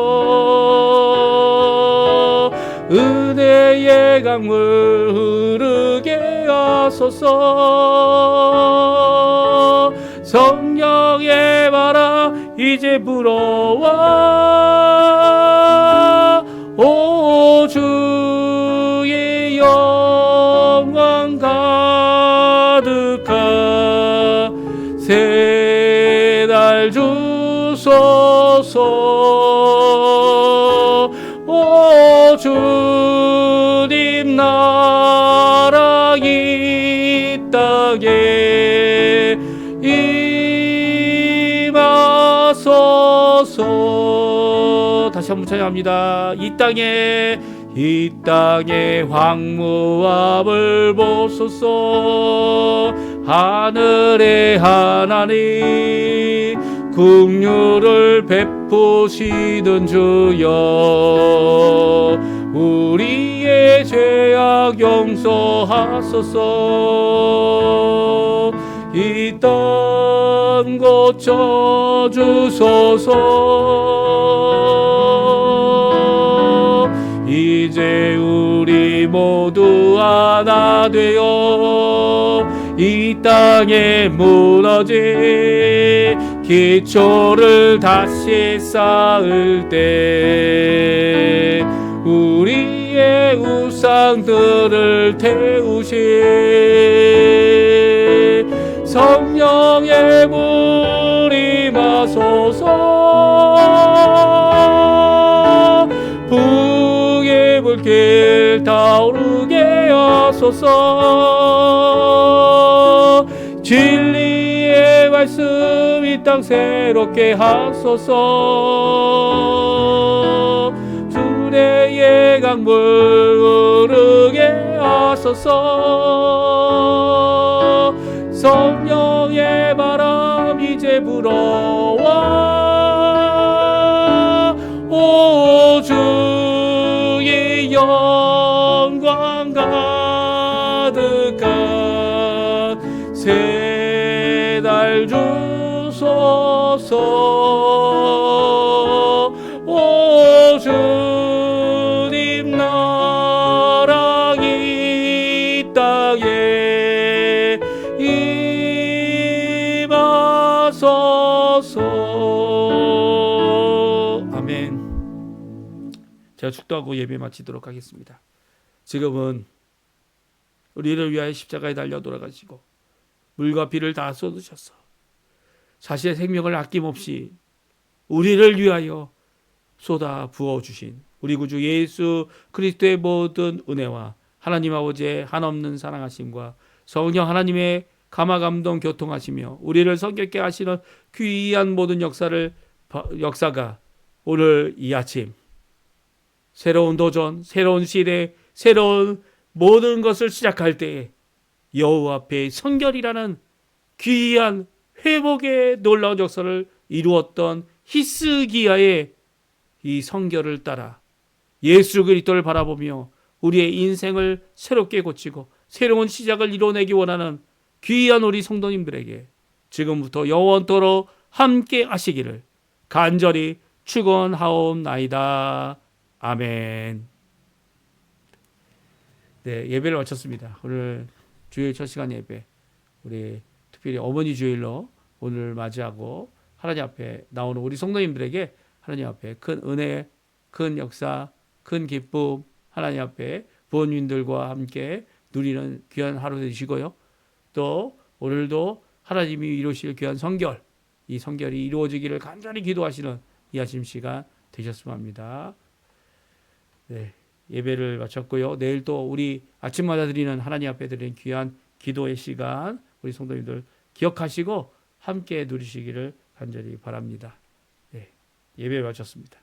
은혜의 강물 흐르게 하소서. 성령의 바람 이제 불어와. 오 주의 영광 가득한 새날 주소서. 오 주님 나라 이 땅에 임하소서. 다시 한번 찬양합니다. 이 땅에 황무함을 보소서. 하늘의 하나님 긍휼을 베푸시는 주여, 우리의 죄악 용서하소서. 이 땅 고쳐주소서. 이제 우리 모두 하나 되어 이 땅에 무너진 기초를 다시 쌓을 때 우리의 우상들을 태우신 성령의 물이 마소서. 불의 불길 타오르게 하소서. 진리의 말씀 이 땅 새롭게 하소서. 주의 강물 흐르게 하소서. 성령의 바람 이제 불어와. 오 주의 영광 가득한 새날 주소서. 오 주님 나라 이 땅에 임하소서. 아멘. 제가 축도하고 예배 마치도록 하겠습니다. 지금은 우리를 위하여 십자가에 달려 돌아가시고 물과 피를 다 쏟으셔서 자신의 생명을 아낌없이 우리를 위하여 쏟아 부어주신 우리 구주 예수 그리스도의 모든 은혜와 하나님 아버지의 한없는 사랑하심과 성령 하나님의 감화감동 교통하시며 우리를 성결케 하시는 귀한 모든 역사가 오늘 이 아침 새로운 도전, 새로운 시대, 새로운 모든 것을 시작할 때에 여호와 앞에 성결이라는 귀한 회복의 놀라운 역사를 이루었던 히스기야의 이 성결을 따라 예수 그리스도를 바라보며 우리의 인생을 새롭게 고치고 새로운 시작을 이뤄내기 원하는 귀한 우리 성도님들에게 지금부터 영원토록 함께 하시기를 간절히 축원하옵나이다. 아멘. 네, 예배를 마쳤습니다. 오늘 주일 첫 시간 예배, 우리 특별히 어머니 주일로 오늘 맞이하고 하나님 앞에 나오는 우리 성도님들에게 하나님 앞에 큰 은혜, 큰 역사, 큰 기쁨, 하나님 앞에 부모님들과 함께 누리는 귀한 하루 되시고요. 또 오늘도 하나님이 이루실 귀한 성결, 이 성결이 이루어지기를 간절히 기도하시는 이 아침 시간 되셨으면 합니다. 네, 예배를 마쳤고요. 내일 또 우리 아침마다 드리는 하나님 앞에 드리는 귀한 기도의 시간, 우리 성도님들 기억하시고 함께 누리시기를 간절히 바랍니다. 네, 예배를 마쳤습니다.